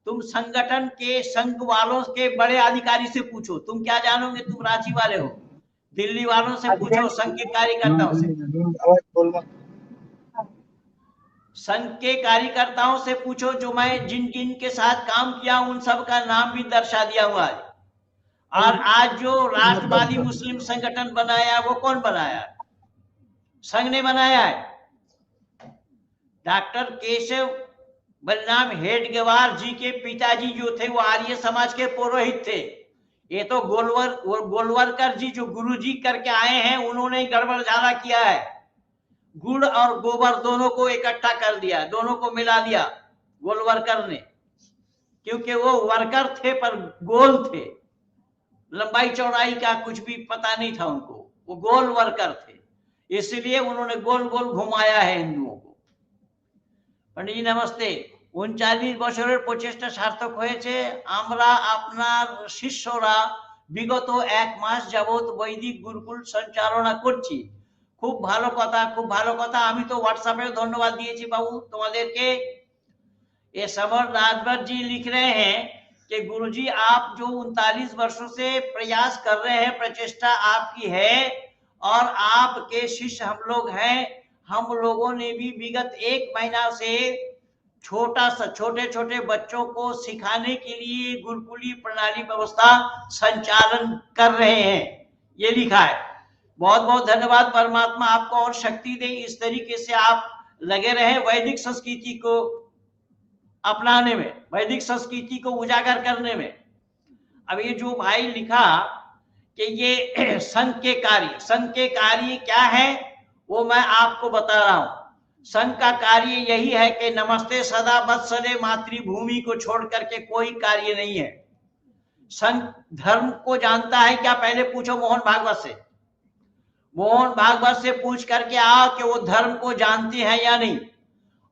तुम संगठन के, संघ वालों के बड़े अधिकारी से पूछो, तुम क्या जानोगे, तुम रांची वाले हो। दिल्ली वालों से पूछो, संघ के कार्यकर्ताओं से, संघ के कार्यकर्ताओं से पूछो, जो मैं जिन जिन के साथ काम किया उन सब का नाम भी दर्शा दिया हुआ है। और आज जो राष्ट्रवादी मुस्लिम संगठन बनाया वो कौन बनाया? संघ ने बनाया है। डॉक्टर केशव बलराम हेडगेवार जी के पिताजी जो थे वो आर्य समाज के पुरोहित थे। ये तो गोलवलकर जी जो गुरु जी करके आए हैं उन्होंने गड़बड़ ज्यादा किया है। गुड़ और गोबर दोनों को इकट्ठा कर दिया, दोनों को मिला दिया गोलवलकर ने, क्योंकि वो वर्कर थे पर गोल थे, लंबाई चौड़ाई का कुछ भी पता नहीं था उनको, वो गोल वर्कर थे, इसलिए उन्होंने गोल गोल घुमाया है हिंदुओं को। पंडित जी नमस्ते। 39 বছরের প্রচেষ্টা সার্থক হয়েছে। আমরা আপনার শিষ্যরা বিগত 1 মাস যাবত বৈদিক গুরুকুল সঞ্চালনা করছি। খুব ভালো কথা, খুব ভালো কথা। আমি তো হোয়াটসঅ্যাপে ধন্যবাদ দিয়েছি बाबू তোমাদেরকে। ये समर राजभर जी लिख रहे हैं कि गुरुजी आप जो 39 वर्षों से प्रयास कर रहे हैं, प्रचेष्टा आपकी है और आपके शिष्य हम लोग हैं। हम लोगों ने भी विगत 1 महीना से छोटे छोटे बच्चों को सिखाने के लिए गुरुकुली प्रणाली व्यवस्था संचालन कर रहे हैं, ये लिखा है। बहुत बहुत धन्यवाद। परमात्मा आपको और शक्ति दे। इस तरीके से आप लगे रहे वैदिक संस्कृति को अपनाने में, वैदिक संस्कृति को उजागर करने में। अब ये जो भाई लिखा कि ये संघ के कार्य क्या है वो मैं आपको बता रहा हूं। संघ का कार्य यही है कि नमस्ते सदा वत्सले मातृभूमि को छोड़ करके कोई कार्य नहीं है। संघ धर्म को जानता है क्या? पहले पूछो मोहन भागवत से। मोहन भागवत से पूछ करके आओ कि वो धर्म को जानते हैं या नहीं।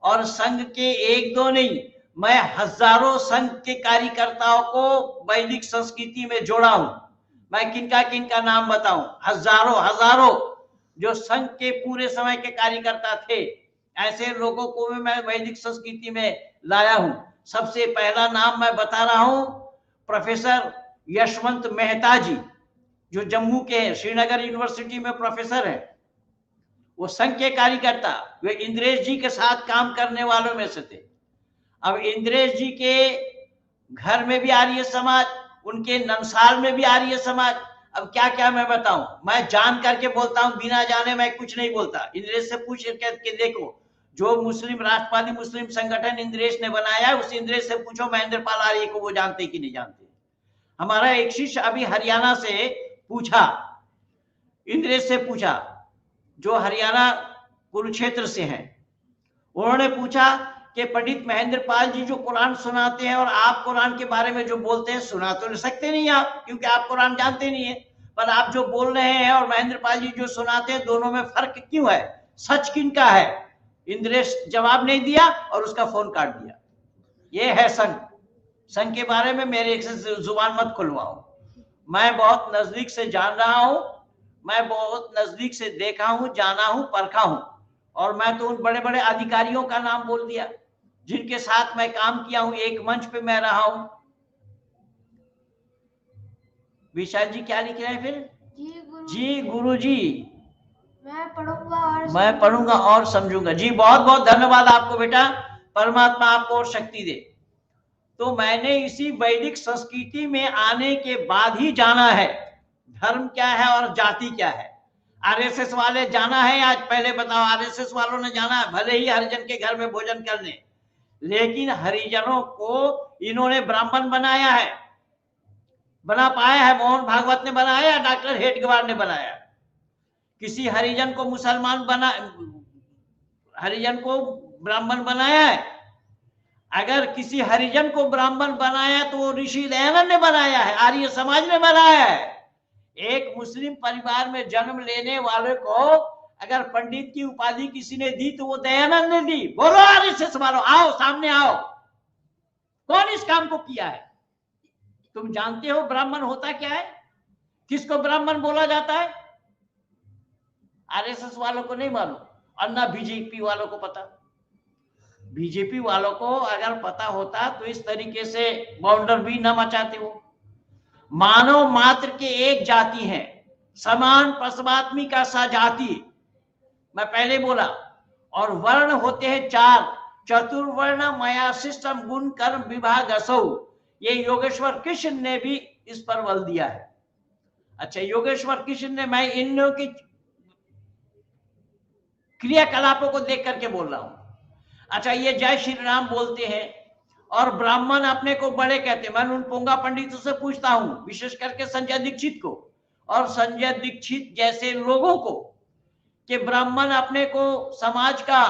और संघ के 1-2 नहीं, मैं हजारों संघ के कार्यकर्ताओं को वैदिक संस्कृति में जोड़ा हूं। मैं किनका नाम बताऊं? हजारों जो संघ के पूरे समय के कार्यकर्ता थे, ऐसे लोगों को भी मैं वैदिक संस्कृति में लाया हूं। सबसे पहला नाम मैं बता रहा हूं, प्रोफेसर यशवंत मेहता जी, जो जम्मू के हैं, श्रीनगर यूनिवर्सिटी में प्रोफेसर हैं। वो संघ के कार्यकर्ता, वे इंद्रेश जी के साथ काम करने वालों में से थे। अब इंद्रेश जी के घर में भी आर्य समाज, उनके नंसाल में भी आर्य समाज। अब क्या क्या मैं बताऊं? मैं जान करके बोलता हूं, बिना जाने मैं कुछ नहीं बोलता। इंद्रेश से पूछ के देखो, जो मुस्लिम राष्ट्रवादी मुस्लिम संगठन इंद्रेश ने बनाया है, उस इंद्रेश से पूछो महेंद्रपाल आर्य को वो जानते कि नहीं जानते। हमारा एक शिष्य अभी हरियाणा से पूछा, इंद्रेश से पूछा, जो हरियाणा कुरुक्षेत्र से हैं, उन्होंने पूछा कि पंडित महेंद्रपाल जी जो कुरान सुनाते हैं और आप कुरान के बारे में जो बोलते हैं, सुना तो सकते नहीं आप, क्योंकि आप कुरान जानते नहीं है, पर आप जो बोल रहे हैं और महेंद्रपाल जी जो सुनाते हैं, दोनों में फर्क क्यों है? सच किनका है? इंद्रेश जवाब नहीं दिया और उसका फोन काट दिया। ये है संघ के बारे में मेरे से जुबान मत खुलवाओ। मैं बहुत नजदीक से जान रहा हूं, मैं बहुत नजदीक से देखा हूं, जाना हूं, परखा हूं। और मैं तो उन बड़े बड़े अधिकारियों का नाम बोल दिया जिनके साथ मैं काम किया हूं, एक मंच पे मैं रहा हूं। विशाल जी क्या लिख रहे हैं फिर? जी गुरु जी, मैं पढ़ूंगा और समझूंगा। जी बहुत बहुत धन्यवाद आपको बेटा, परमात्मा आपको और शक्ति दे। तो मैंने इसी वैदिक संस्कृति में आने के बाद ही जाना है धर्म क्या है और जाति क्या है। आरएसएस वाले जाना है आज? पहले बताओ, आरएसएस वालों ने जाना है भले ही हरिजन के घर में भोजन करने, लेकिन हरिजनों को इन्होंने ब्राह्मण बनाया है, बना पाया है? मोहन भागवत ने बनाया, डॉक्टर हेडगेवार ने बनाया? किसी हरिजन को मुसलमान बना, हरिजन को ब्राह्मण बनाया है? अगर किसी हरिजन को ब्राह्मण बनाया तो वो ऋषि दयानंद ने बनाया है, आर्य समाज ने बनाया है। एक मुस्लिम परिवार में जन्म लेने वाले को अगर पंडित की उपाधि किसी ने दी तो वो दयानंद ने दी। बोलो आरएसएस वालों, आओ सामने आओ, कौन इस काम को किया है? तुम जानते हो ब्राह्मण होता क्या है? किसको ब्राह्मण बोला जाता है? आरएसएस वालों को नहीं मालूम और ना बीजेपी वालों को पता। बीजेपी वालों को अगर पता होता तो इस तरीके से बाउंडर भी न मचाते हो। मानव मात्र के एक जाति है, समान परमात्मी का सा जाति, मैं पहले बोला। और वर्ण होते हैं 4, चतुर्वर्ण मया शिष्टम गुण कर्म विभाग असौ। ये योगेश्वर कृष्ण ने भी इस पर बल दिया है। अच्छा, योगेश्वर कृष्ण ने, मैं इन लोगों की क्रियाकलापों को देख करके बोल रहा हूं। अच्छा, ये जय श्री राम बोलते हैं और ब्राह्मण अपने को बड़े कहते हैं। मैं उन पोंगा पंडितों से पूछता हूं, विशेष करके संजय दीक्षित को और संजय दीक्षित जैसे लोगों को, कि ब्राह्मण अपने को समाज का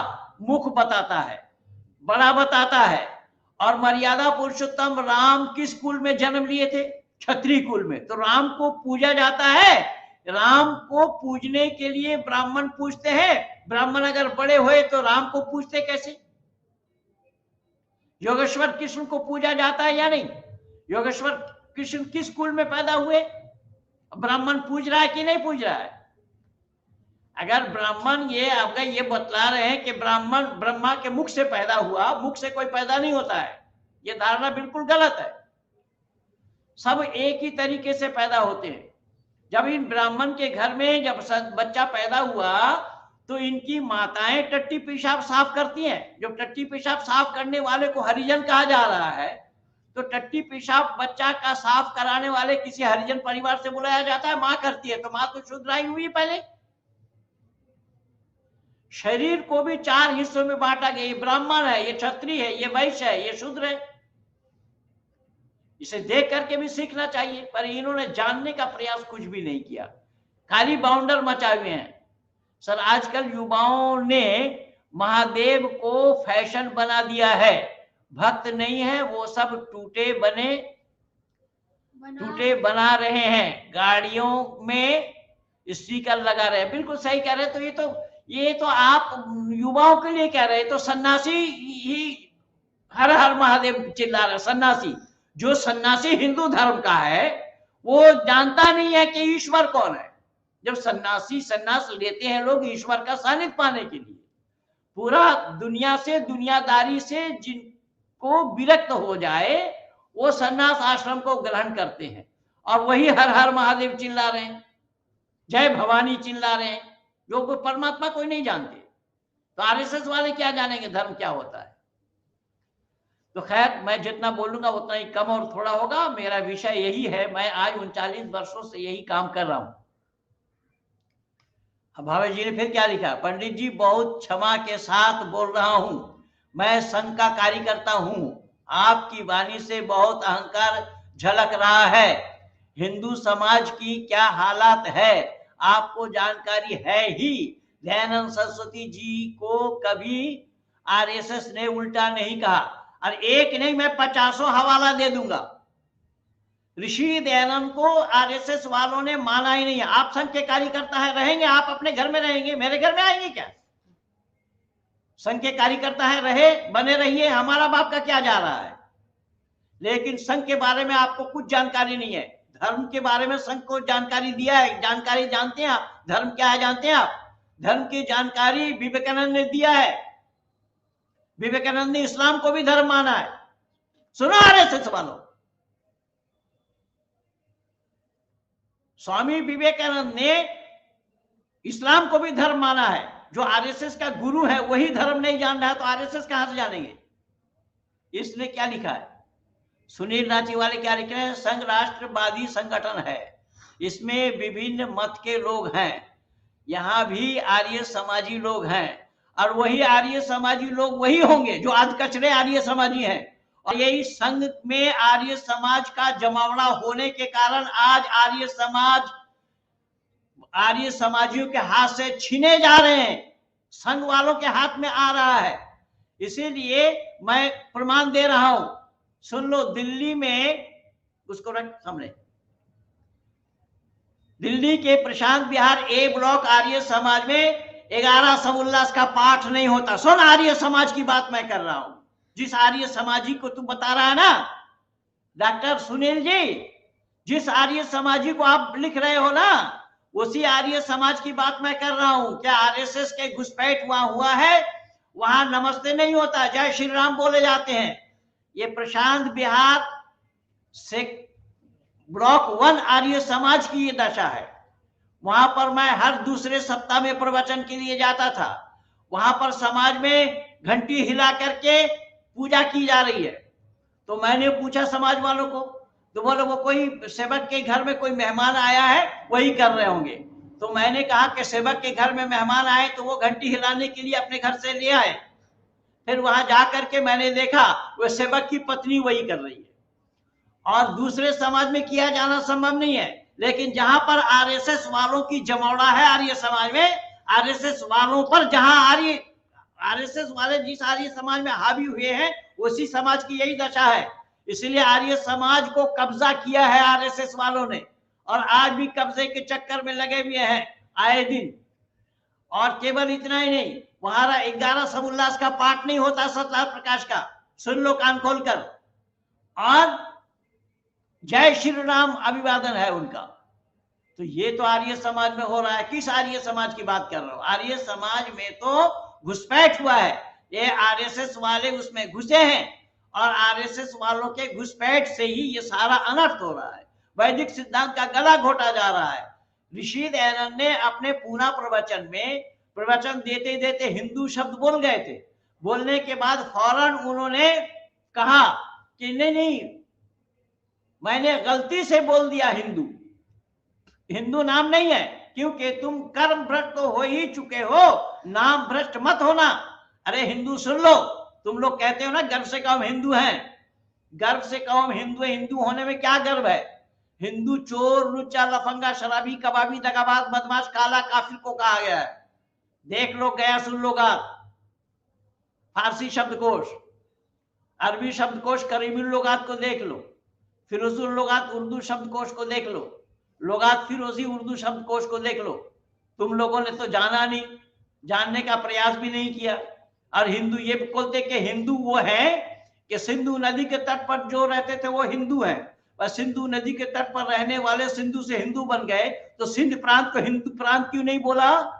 मुख बताता है, बड़ा बताता है। और मर्यादा पुरुषोत्तम राम किस कुल में जन्म लिए थे? क्षत्रिय कुल में। तो राम को पूजा जाता है। राम को पूजने के लिए ब्राह्मण पूजते हैं। ब्राह्मण अगर बड़े हुए तो राम को पूजते कैसे? योगेश्वर कृष्ण को पूजा जाता है या नहीं? योगेश्वर कृष्ण किस कुल में पैदा हुए? ब्राह्मण पूज रहा है कि नहीं पूज रहा है? अगर ब्राह्मण ये आपका ये बतला रहे हैं कि ब्राह्मण ब्रह्मा के मुख से पैदा हुआ, मुख से कोई पैदा नहीं होता है, ये धारणा बिल्कुल गलत है। सब एक ही तरीके से पैदा होते हैं। जब इन ब्राह्मण के घर में जब बच्चा पैदा हुआ तो इनकी माताएं टट्टी पेशाब साफ करती हैं। जब टट्टी पेशाब साफ करने वाले को हरिजन कहा जा रहा है, तो टट्टी पेशाब बच्चा का साफ कराने वाले किसी हरिजन परिवार से बुलाया जाता है? मां करती है, तो मां तो शूद्राई हुई पहले। शरीर को भी 4 हिस्सों में बांटा गया, ये ब्राह्मण है, ये क्षत्रिय है, ये वैश्य है, ये शूद्र है। इसे देख करके भी सीखना चाहिए, पर इन्होंने जानने का प्रयास कुछ भी नहीं किया, खाली बाउंडर मचाए हुए हैं। सर, आजकल युवाओं ने महादेव को फैशन बना दिया है। भक्त नहीं है, वो सब टूटे बना रहे हैं, गाड़ियों में स्टिकर लगा रहे हैं। बिल्कुल सही कह रहे हैं। तो ये तो आप युवाओं के लिए कह रहे हैं, तो सन्यासी ही हर हर महादेव चिल्ला रहे। सन्यासी, जो सन्यासी हिंदू धर्म का है, वो जानता नहीं है कि ईश्वर कौन है। जब सन्यासी सन्यास लेते हैं लोग ईश्वर का सानिध्य पाने के लिए, पूरा दुनिया से, दुनियादारी से जिनको विरक्त हो जाए, वो सन्यास आश्रम को ग्रहण करते हैं। और वही हर हर महादेव चिल्ला रहे हैं, जय भवानी चिल्ला रहे हैं, जो कोई परमात्मा कोई नहीं जानते। तो आरएसएस वाले क्या जानेंगे धर्म क्या होता है? तो खैर, मैं जितना बोलूंगा उतना ही कम और थोड़ा होगा। मेरा विषय यही है, मैं आज 39 वर्षों से यही काम कर रहा हूं। अब भावे जी ने फिर क्या लिखा? पंडित जी, बहुत क्षमा के साथ बोल रहा हूं, मैं संघ का कार्यकर्ता हूं। आपकी वाणी से बहुत अहंकार झलक रहा है। हिंदू समाज की क्या हालत है आपको जानकारी है ही। दयानंद सरस्वती जी को कभी आरएसएस ने उल्टा नहीं कहा, और एक नहीं, मैं 50 हवाला दे दूंगा। ऋषि दयानंद को आरएसएस वालों ने माना ही नहीं है। आप संघ के कार्यकर्ता है, रहेंगे, आप अपने घर में रहेंगे, मेरे घर में आएंगे क्या? संघ के कार्यकर्ता है, रहे, बने रहिए, हमारा बाप का क्या जा रहा है। लेकिन संघ के बारे में आपको कुछ जानकारी नहीं है। धर्म के बारे में संघ को जानकारी दिया है, जानकारी जानते हैं आप? धर्म क्या है जानते हैं आप? धर्म की जानकारी विवेकानंद ने दिया है। विवेकानंद ने इस्लाम को भी धर्म माना है। सुनो आरएसएस वालों, स्वामी विवेकानंद ने इस्लाम को भी धर्म माना है। जो आरएसएस का गुरु है वही धर्म नहीं जान रहा है, तो आरएसएस कहां से जानेंगे? इसलिए क्या लिखा है? सुनील रांची वाले क्या लिख रहे हैं? संघ राष्ट्रवादी संगठन है, इसमें विभिन्न मत के लोग हैं, यहां भी आर्य समाजी लोग हैं, और वही आर्य समाजी लोग वही होंगे जो आज कचरे आर्य समाजी हैं। और यही संघ में आर्य समाज का जमावड़ा होने के कारण आज आर्य समाजियों के हाथ से छीने जा रहे हैं, संघ वालों के हाथ में आ रहा है। इसीलिए मैं प्रमाण दे रहा हूं, सुन लो। दिल्ली में, उसको रख सामने, दिल्ली के प्रशांत विहार ए ब्लॉक आर्य समाज में 11 समुल्लास का पाठ नहीं होता। सुन, आर्य समाज की बात मैं कर रहा हूं। जिस आर्य समाजी को तू बता रहा है ना डॉक्टर सुनील जी, जिस आर्य समाजी को आप लिख रहे हो ना, उसी आर्य समाज की बात मैं कर रहा हूं। क्या आरएसएस के घुसपैठ वहां हुआ है? वहां नमस्ते नहीं होता, जय श्री राम बोले जाते हैं। ये प्रशांत विहार से ब्लॉक 1 आर्य समाज की ये दशा है। वहां पर मैं हर दूसरे सप्ताह में प्रवचन के लिए जाता था। वहां पर समाज में घंटी हिला करके पूजा की जा रही है। तो मैंने पूछा समाज वालों को, तो बोले वो कोई सेवक के घर में कोई मेहमान आया है, वही कर रहे होंगे। तो मैंने कहा कि सेवक के घर में मेहमान आए तो वो घंटी हिलाने के लिए अपने घर से ले आए। फिर वहां जाकर के मैंने देखा वो सेवक की पत्नी वही कर रही है, और दूसरे समाज में किया जाना संभव नहीं है। लेकिन जहां पर आरएसएस वालों की जमावड़ा है आर्य समाज में, आरएसएस वालों पर जहां आरएसएस वाले जिस आर्य समाज में हावी हुए हैं, उसी समाज की यही दशा है। इसलिए आर्य समाज को कब्जा किया है आरएसएस वालों ने, और आज भी कब्जे के चक्कर में लगे हुए हैं आए दिन। और केवल इतना ही नहीं, वहां 11 समुल्लास का पाठ नहीं होता, सतलाल प्रकाश का। सुन लो कान खोलकर। और जय श्री राम अभिवादन है उनका। तो ये तो आर्य समाज में हो रहा है। किस आर्य समाज की बात कर रहा हूं? आर्य समाज में तो घुसपैठ हुआ है। ये आरएसएस वाले उसमें घुसे हैं और आरएसएस वालों के घुसपैठ से ही ये सारा अनर्थ हो रहा है। वैदिक सिद्धांत का गला घोटा जा रहा है। ऋषि दयानंद ने अपने पूना प्रवचन में प्रवचन देते देते हिंदू शब्द बोल गए थे। बोलने के बाद फौरन उन्होंने कहा कि नहीं नहीं, मैंने गलती से बोल दिया हिंदू। हिंदू नाम नहीं है, क्योंकि तुम कर्म भ्रष्ट तो हो ही चुके हो, नाम भ्रष्ट मत होना। अरे हिंदू सुन लो, तुम लोग कहते हो ना गर्व से कहो हम हिंदू हैं। गर्व से कहो हम हिंदू हैं। हिंदू होने में क्या गर्व है? हिंदू चोर, लुच्चा, लफंगा, शराबी, कबाबी, दगाबाज, बदमाश, काला, काफिर को कहा गया है। देख लो, गया सुन लो फारसी शब्दकोश, अरबी शब्दकोश करीबी लोगात को देख लो, फिरोजी लोगात उर्दू शब्दकोश को देख लो, लोगात फिरोजी उर्दू शब्दकोश को देख लो। तुम लोगों ने तो जाना नहीं, जानने का प्रयास भी नहीं किया। और हिंदू ये बोलते कि हिंदू वो है कि सिंधु नदी के तट पर जो रहते थे वो हिंदू हैं, और सिंधु नदी के तट पर रहने वाले सिंधु से हिंदू बन गए। तो सिंध प्रांत को हिंदू प्रांत क्यों नहीं बोला?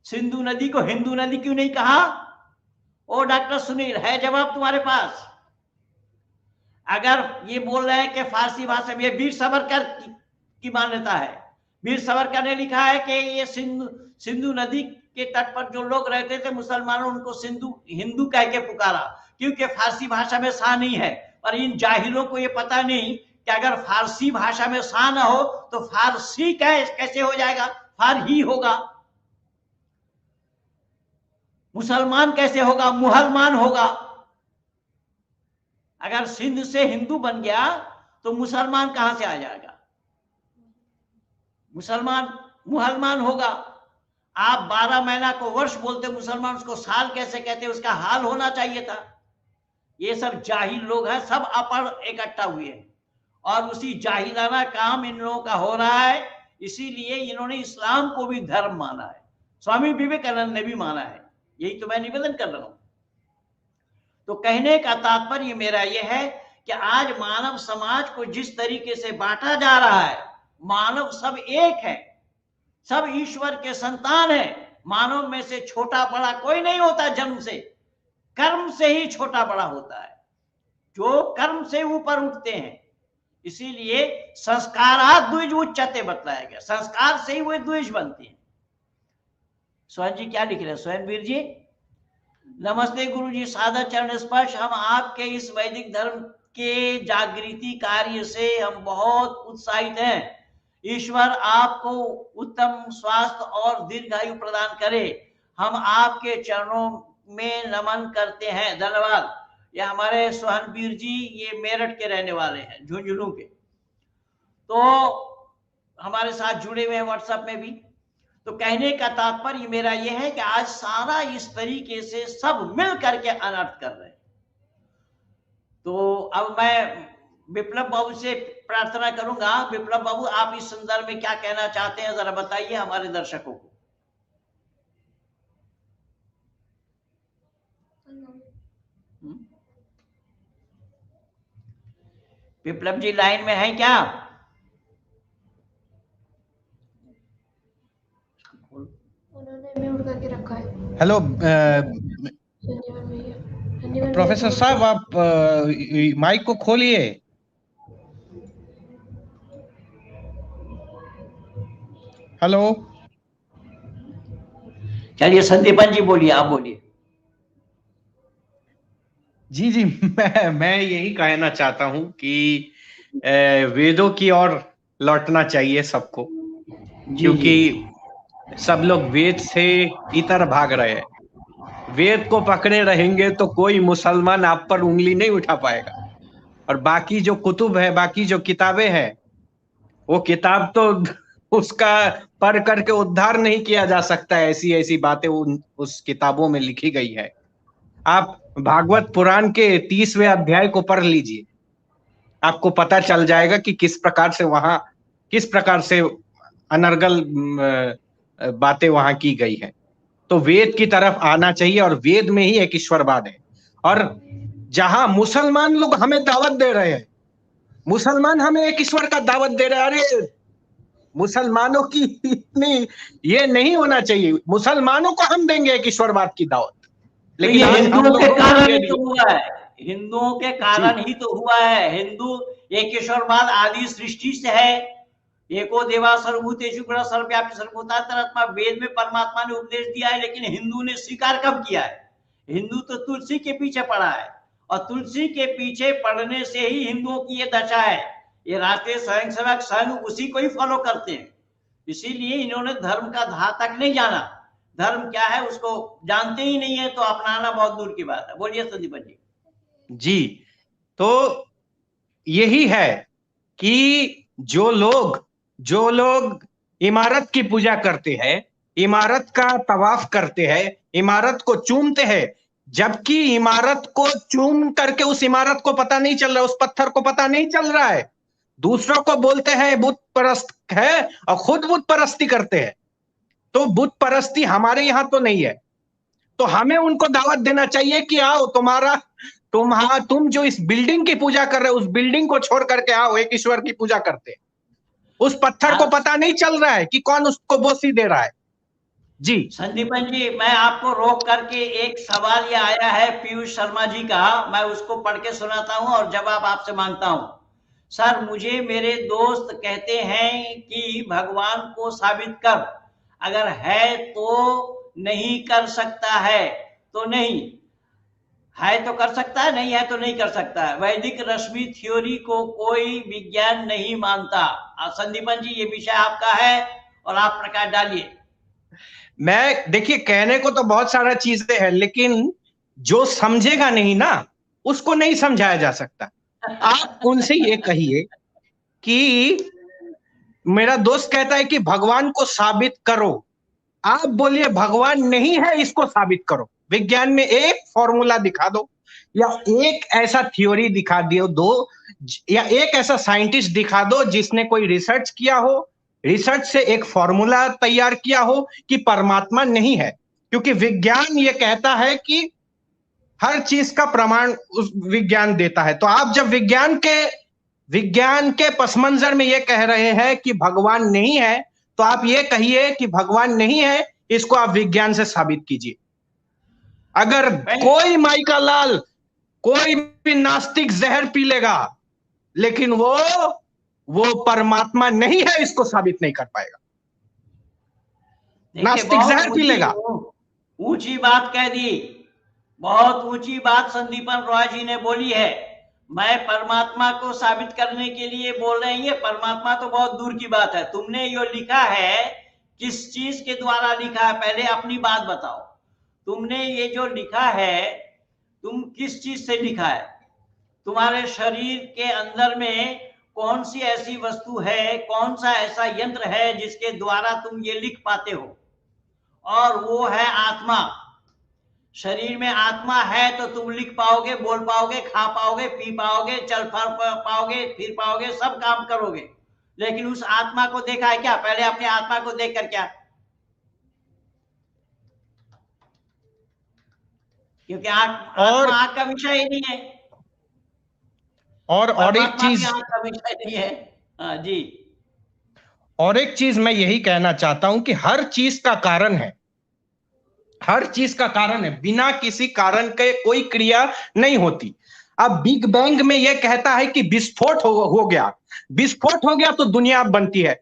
सिंधु नदी को हिंदू नदी क्यों नहीं कहा? ओ डॉक्टर सुनील, है जवाब तुम्हारे पास? अगर ये बोल रहे हैं कि फारसी भाषा में, वीर सावरकर की मान्यता है। वीर सावरकर ने लिखा है कि ये सिंधु नदी के तट पर जो लोग रहते थे मुसलमानों, उनको हिंदू कह के पुकारा, क्योंकि फारसी भाषा में सा नहीं है। और इन जाहिलों को ये पता नहीं कि अगर फारसी भाषा में सा ना हो तो फारसी कैसे हो जाएगा? फार ही होगा। मुसलमान कैसे होगा? मुहलमान होगा। अगर सिंध से हिंदू बन गया तो मुसलमान कहां से आ जाएगा? मुसलमान होगा। आप 12 महीना को वर्ष बोलते, मुसलमान उसको साल कैसे कहते? उसका हाल होना चाहिए था। ये सब जाहिल लोग हैं, सब अपढ़ इकट्ठा हुए हैं और उसी जाहिलाना काम इन लोगों का हो रहा है। इसीलिए इन्होंने इस्लाम को भी धर्म माना है, स्वामी विवेकानंद ने भी माना है। यही तो मैं निवेदन कर रहा हूं। तो कहने का तात्पर्य मेरा यह है कि आज मानव समाज को जिस तरीके से बांटा जा रहा है, मानव सब एक है, सब ईश्वर के संतान है। मानव में से छोटा बड़ा कोई नहीं होता। जन्म से कर्म से ही छोटा बड़ा होता है, जो कर्म से वीर उठते हैं। इसीलिए संस्कारात् द्विज उच्यते बतलाया गया, संस्कार से ही वे द्विज बनते हैं। स्वयं जी क्या लिख रहे हैं? स्वयं वीर जी, नमस्ते गुरु जी, सादा चरण स्पर्श। हम आपके इस वैदिक धर्म के जागृति कार्य से हम बहुत उत्साहित हैं। ईश्वर आपको उत्तम स्वास्थ्य और दीर्घायु प्रदान करे। हम आपके चरणों में नमन करते हैं। धन्यवाद। ये हमारे सोहन वीर जी, ये मेरठ के रहने वाले हैं, झुंझुनू के, तो हमारे साथ जुड़े हुए हैं व्हाट्सएप में भी। तो कहने का तात्पर्य मेरा यह है कि आज सारा इस तरीके से सब मिल करके अनर्थ कर रहे हैं। तो अब मैं विप्लव बाबू से प्रार्थना करूंगा। विप्लव बाबू, आप इस संदर्भ में क्या कहना चाहते हैं, जरा बताइए हमारे दर्शकों को। विप्लव जी लाइन में है क्या? उन्होंने म्यूट करके रखा है। हेलो संजीवन भैया, प्रोफेसर साहब, आप माइक को खोलिए। हेलो। चलिए संदीपन जी बोलिए, आप बोलिए। जी जी, मैं यही कहना चाहता हूं कि वेदों की ओर लौटना चाहिए सबको, क्योंकि सब लोग वेद से इतर भाग रहे हैं। वेद को पकड़े रहेंगे तो कोई मुसलमान आप पर उंगली नहीं उठा पाएगा। और बाकी जो कुतुब है, बाकी जो किताबें हैं, वो किताब तो उसका पढ़ करके उद्धार नहीं किया जा सकता। ऐसी ऐसी बातें उस किताबों में लिखी गई है। आप भागवत पुराण के 30वें अध्याय को पढ़ लीजिए, आपको पता चल जाएगा कि किस प्रकार से अनर्गल बातें वहां की गई है। तो वेद की तरफ आना चाहिए, और वेद में ही एक ईश्वरवाद है। और जहां मुसलमान लोग हमें दावत दे रहे हैं, मुसलमान हमें एक ईश्वर का दावत दे रहे हैं, अरे मुसलमानों की इतनी ये नहीं होना चाहिए। मुसलमानों को हम देंगे एक ईश्वरवाद की दावत, लेकिन आज हम हिंदुओं के लोगों को कारण ये ही तो हुआ है, हिंदुओं के कारण ही तो हुआ है। हिंदू एक ईश्वरवाद आदि सृष्टि से है। एको देवा सर्वभूतेषु गुणः सर्वव्यापी सर्वभूतांतरात्मा, वेद में परमात्मा ने उपदेश दिया है, लेकिन हिंदू ने स्वीकार कब किया है? हिंदू तो तुलसी के पीछे पड़ा है, और तुलसी के पीछे पड़ने से ही हिंदुओं की ये दशा है। ये राष्ट्रीय स्वयंसेवक संघ उसी को ही फॉलो करते हैं, इसीलिए इन्होंने धर्म का धा तक नहीं जाना। धर्म क्या है उसको जानते ही नहीं है, तो अपनाना बहुत दूर की बात है। बोलिए संदीपन जी। जी, तो यही है कि जो लोग इमारत की पूजा करते हैं, इमारत का तवाफ करते हैं, इमारत को चूमते हैं, जबकि इमारत को चूम करके उस इमारत को पता नहीं चल रहा, उस पत्थर को पता नहीं चल रहा है, दूसरों को बोलते हैं बुत परस्त है और खुद बुत परस्ती करते हैं। तो बुत परस्ती हमारे यहां तो नहीं है, तो हमें उनको दावत देना चाहिए कि आओ, तुम जो इस बिल्डिंग की पूजा कर रहे हो, उस बिल्डिंग को छोड़ करके आओ, एक ईश्वर की पूजा करते हैं। उस पत्थर को पता नहीं चल रहा है कि कौन उसको बोसी दे रहा है। जी संदीपन जी, मैं आपको रोक करके एक सवाल ये आया है पीयूष शर्मा जी का, मैं उसको पढ़ के सुनाता हूं और जवाब आपसे मांगता हूं। सर, मुझे मेरे दोस्त कहते हैं कि भगवान को साबित कर, अगर है तो नहीं कर सकता है तो नहीं है, तो कर सकता है, नहीं है तो नहीं कर सकता है। वैदिक रश्मि थ्योरी को कोई विज्ञान नहीं मानता। संदीपन जी, ये विषय आपका है और आप प्रकाश डालिए। मैं देखिए, कहने को तो बहुत सारा चीजें हैं, लेकिन जो समझेगा नहीं ना, उसको नहीं समझाया जा सकता। आप उनसे ये कहिए कि मेरा दोस्त कहता है कि भगवान को साबित करो, आप बोलिए भगवान नहीं है, इसको साबित करो। विज्ञान में एक फॉर्मूला दिखा दो, या एक ऐसा थ्योरी दिखा दो, या एक ऐसा साइंटिस्ट दिखा दो जिसने कोई रिसर्च किया हो, रिसर्च से एक फॉर्मूला तैयार किया हो कि परमात्मा नहीं है। क्योंकि विज्ञान ये कहता है कि हर चीज का प्रमाण उस विज्ञान देता है। तो आप जब विज्ञान के पस मंजर में ये कह रहे हैं कि भगवान नहीं है, तो आप ये कहिए कि भगवान नहीं है, इसको आप विज्ञान से साबित कीजिए। अगर कोई माई का लाल, कोई भी नास्तिक जहर पी लेगा, लेकिन वो परमात्मा नहीं है, इसको साबित नहीं कर पाएगा। नास्तिक जहर पी लेगा। ऊंची बात कह दी, बहुत ऊंची बात संदीपन रॉय जी ने बोली है। मैं परमात्मा को साबित करने के लिए बोल रहे हैं, ये परमात्मा तो बहुत दूर की बात है। तुमने यो लिखा है, किस चीज के द्वारा लिखा है? पहले अपनी बात बताओ। तुमने ये जो लिखा है, तुम किस चीज से लिखा है? तुम्हारे शरीर के अंदर में कौन सी ऐसी वस्तु है, कौन सा ऐसा यंत्र है जिसके द्वारा तुम ये लिख पाते हो? और वो है आत्मा। शरीर में आत्मा है तो तुम लिख पाओगे, बोल पाओगे, खा पाओगे, पी पाओगे, चल पाओगे, फिर पाओगे, सब काम करोगे। लेकिन उस आत्मा को देखा है क्या? पहले अपने आत्मा को देखकर क्या? क्योंकि आत्मा आंख का विषय ही नहीं है, और एक चीज आंख का विषय नहीं है। हाँ जी। और एक चीज मैं यही कहना चाहता हूं कि हर चीज का कारण है, हर चीज का कारण है। बिना किसी कारण के कोई क्रिया नहीं होती। अब बिग बैंग में यह कहता है कि विस्फोट हो गया, विस्फोट हो गया तो दुनिया बनती है।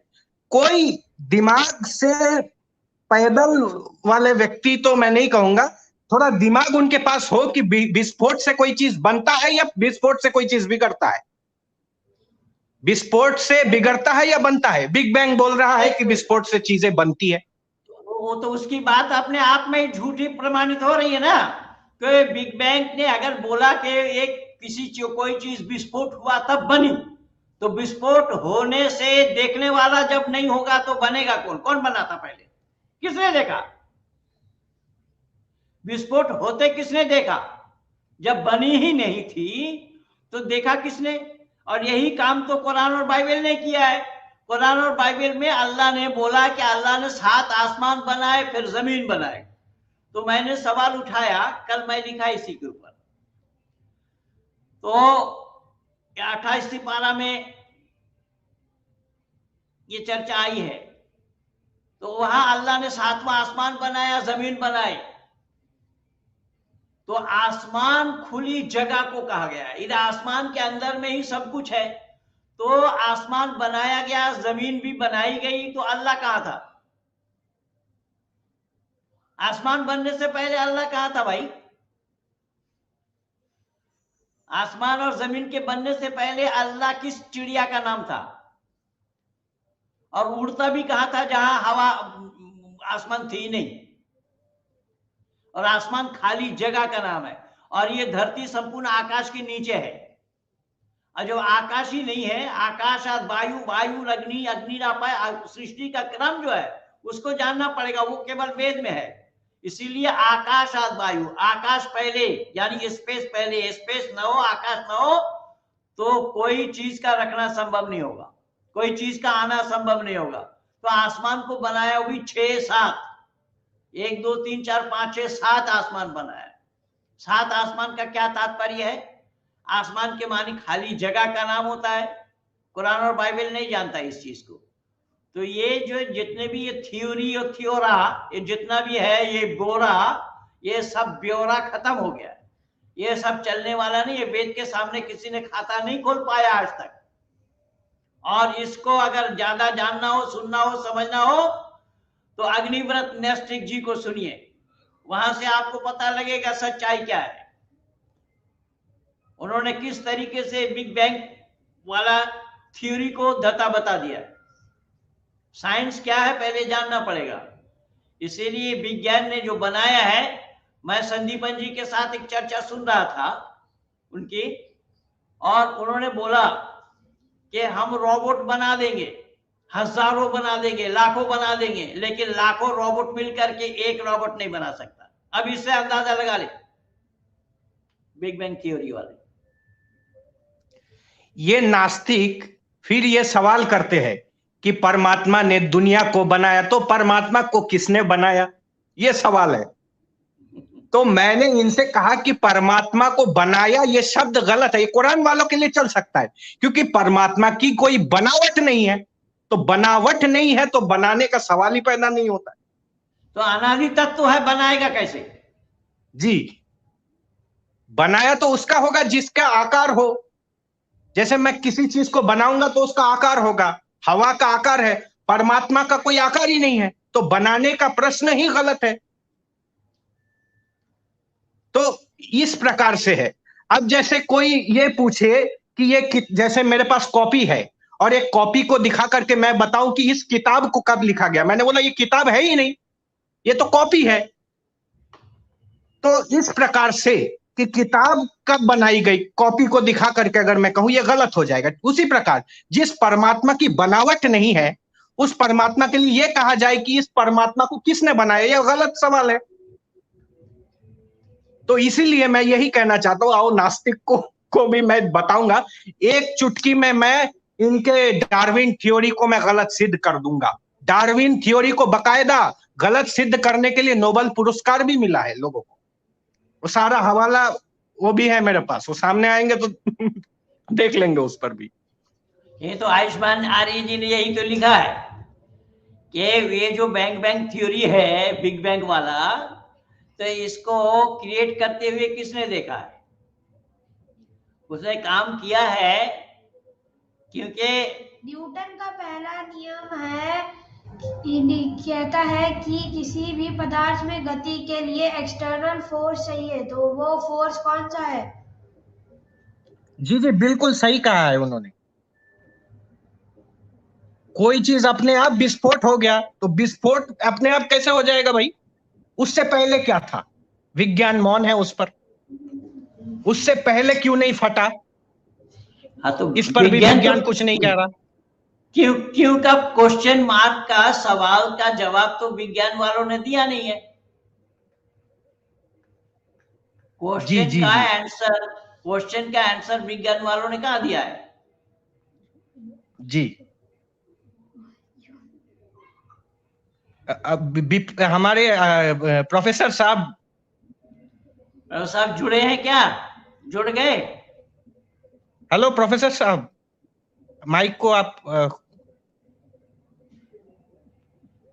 कोई दिमाग से पैदल वाले व्यक्ति तो मैं नहीं कहूंगा, थोड़ा दिमाग उनके पास हो कि विस्फोट से कोई चीज बनता है या विस्फोट से कोई चीज बिगड़ता है। विस्फोट से बिगड़ता है या बनता है? बिग बैंग बोल रहा है कि विस्फोट से चीजें बनती है। वो तो उसकी बात अपने आप में ही झूठी प्रमाणित हो रही है ना। कि बिग बैंग ने अगर बोला कि एक कोई चीज विस्फोट हुआ तब बनी, तो विस्फोट होने से देखने वाला जब नहीं होगा तो बनेगा कौन? कौन बना था पहले? किसने देखा? विस्फोट होते किसने देखा? जब बनी ही नहीं थी तो देखा किसने? और यही काम तो कुरान और बाइबल ने किया है। कुरान और बाइबल में अल्लाह ने बोला कि अल्लाह ने 7 आसमान बनाए, फिर जमीन बनाए। तो मैंने सवाल उठाया, कल मैं लिखा इसी के ऊपर तो 28 पारा में ये चर्चा आई है। तो वहां अल्लाह ने 7वां आसमान बनाया, जमीन बनाई। तो आसमान खुली जगह को कहा गया है। इधर आसमान के अंदर में ही सब कुछ है। तो आसमान बनाया गया, जमीन भी बनाई गई, तो अल्लाह कहाँ था? आसमान बनने से पहले अल्लाह कहाँ था भाई? आसमान और जमीन के बनने से पहले अल्लाह किस चिड़िया का नाम था? और उड़ता भी कहाँ था जहां हवा, आसमान थी नहीं। और आसमान खाली जगह का नाम है। और ये धरती संपूर्ण आकाश के नीचे है। और जो आकाश ही नहीं है, आकाश वायु, वायु अग्नि, अग्नि ना पाए, सृष्टि का क्रम जो है उसको जानना पड़ेगा, वो केवल वेद में है। इसीलिए आकाश वायु, आकाश पहले यानी स्पेस पहले, स्पेस न हो, आकाश न हो तो कोई चीज का रखना संभव नहीं होगा, कोई चीज का आना संभव नहीं होगा। तो आसमान को बनाया भी 6-7, 1 2 3 4 5 6 7 आसमान बनाया। 7 आसमान का क्या तात्पर्य है? आसमान के मानी खाली जगह का नाम होता है। कुरान और बाइबल नहीं जानता इस चीज को। तो ये जो जितने भी ये थ्योरी और थ्योरा, ये जितना भी है, ये बोरा, ये सब ब्योरा खत्म हो गया। ये सब चलने वाला नहीं। ये वेद के सामने किसी ने खाता नहीं खोल पाया आज तक। और इसको अगर ज्यादा जानना हो, सुनना हो, समझना हो तो अग्निव्रत नेस्टिक जी को सुनिए, वहां से आपको पता लगेगा सच्चाई क्या है। उन्होंने किस तरीके से बिग बैंग वाला थ्योरी को धता बता दिया। साइंस क्या है पहले जानना पड़ेगा। इसीलिए विज्ञान ने जो बनाया है, मैं संदीपन जी के साथ एक चर्चा सुन रहा था उनकी, और उन्होंने बोला कि हम रोबोट बना देंगे, हजारों बना देंगे, लाखों बना देंगे, लेकिन लाखों रोबोट मिलकर के एक रोबोट नहीं बना सकता। अब इससे अंदाजा लगा ले बिग बैंग थ्योरी वाले। ये नास्तिक फिर ये सवाल करते हैं कि परमात्मा ने दुनिया को बनाया, तो परमात्मा को किसने बनाया? ये सवाल है। तो मैंने इनसे कहा कि परमात्मा को बनाया ये शब्द गलत है। ये कुरान वालों के लिए चल सकता है, क्योंकि परमात्मा की कोई बनावट नहीं है। तो बनावट नहीं है तो बनाने का सवाल ही पैदा नहीं होता। तो अनादि तत्व है, बनाएगा कैसे? जी, बनाया तो उसका होगा जिसका आकार हो। जैसे मैं किसी चीज को बनाऊंगा तो उसका आकार होगा। हवा का आकार है, परमात्मा का कोई आकार ही नहीं है, तो बनाने का प्रश्न ही गलत है। तो इस प्रकार से है। अब जैसे कोई ये पूछे कि ये, जैसे मेरे पास कॉपी है और एक कॉपी को दिखा करके मैं बताऊं कि इस किताब को कब लिखा गया, मैंने बोला ये किताब है ही नहीं, ये तो कॉपी है। तो इस प्रकार से कि किताब कब बनाई गई, कॉपी को दिखा करके अगर मैं कहूं, ये गलत हो जाएगा। उसी प्रकार जिस परमात्मा की बनावट नहीं है, उस परमात्मा के लिए यह कहा जाए कि इस परमात्मा को किसने बनाया, यह गलत सवाल है। तो इसीलिए मैं यही कहना चाहता हूं, आओ नास्तिक को भी मैं बताऊंगा। एक चुटकी में मैं इनके डार्विन थ्योरी को मैं गलत सिद्ध कर दूंगा। डार्विन थ्योरी को बकायदा गलत सिद्ध करने के लिए नोबेल पुरस्कार भी मिला है लोगों को। वो सारा हवाला वो भी है मेरे पास, वो सामने आएंगे तो देख लेंगे उस पर भी। ये तो आयुष्मान आर्य जी ने यही तो लिखा है कि ये जो बैंग थ्योरी है, बिग बैंग वाला, तो इसको क्रिएट करते हुए किसने देखा है? उसने काम किया है, क्योंकि न्यूटन का पहला नियम है, कहता है कि किसी भी पदार्थ में गति के लिए एक्सटर्नल फोर्स चाहिए। तो वो फोर्स कौन सा है? जी जी, बिल्कुल सही कहा है उन्होंने। कोई चीज अपने आप विस्फोट हो गया तो विस्फोट अपने आप कैसे हो जाएगा भाई? उससे पहले क्या था? विज्ञान मौन है उस पर। उससे पहले क्यों नहीं फटा? हाँ, तो इस पर भी विज्ञान कुछ नहीं कह रहा। क्यों का क्वेश्चन मार्क का सवाल का जवाब तो विज्ञान वालों ने दिया नहीं है। क्वेश्चन का आंसर विज्ञान वालों ने कहा दिया है? जी, अब हमारे प्रोफेसर साहब जुड़े हैं क्या? जुड़ गए? हेलो प्रोफेसर साहब, माइक को आप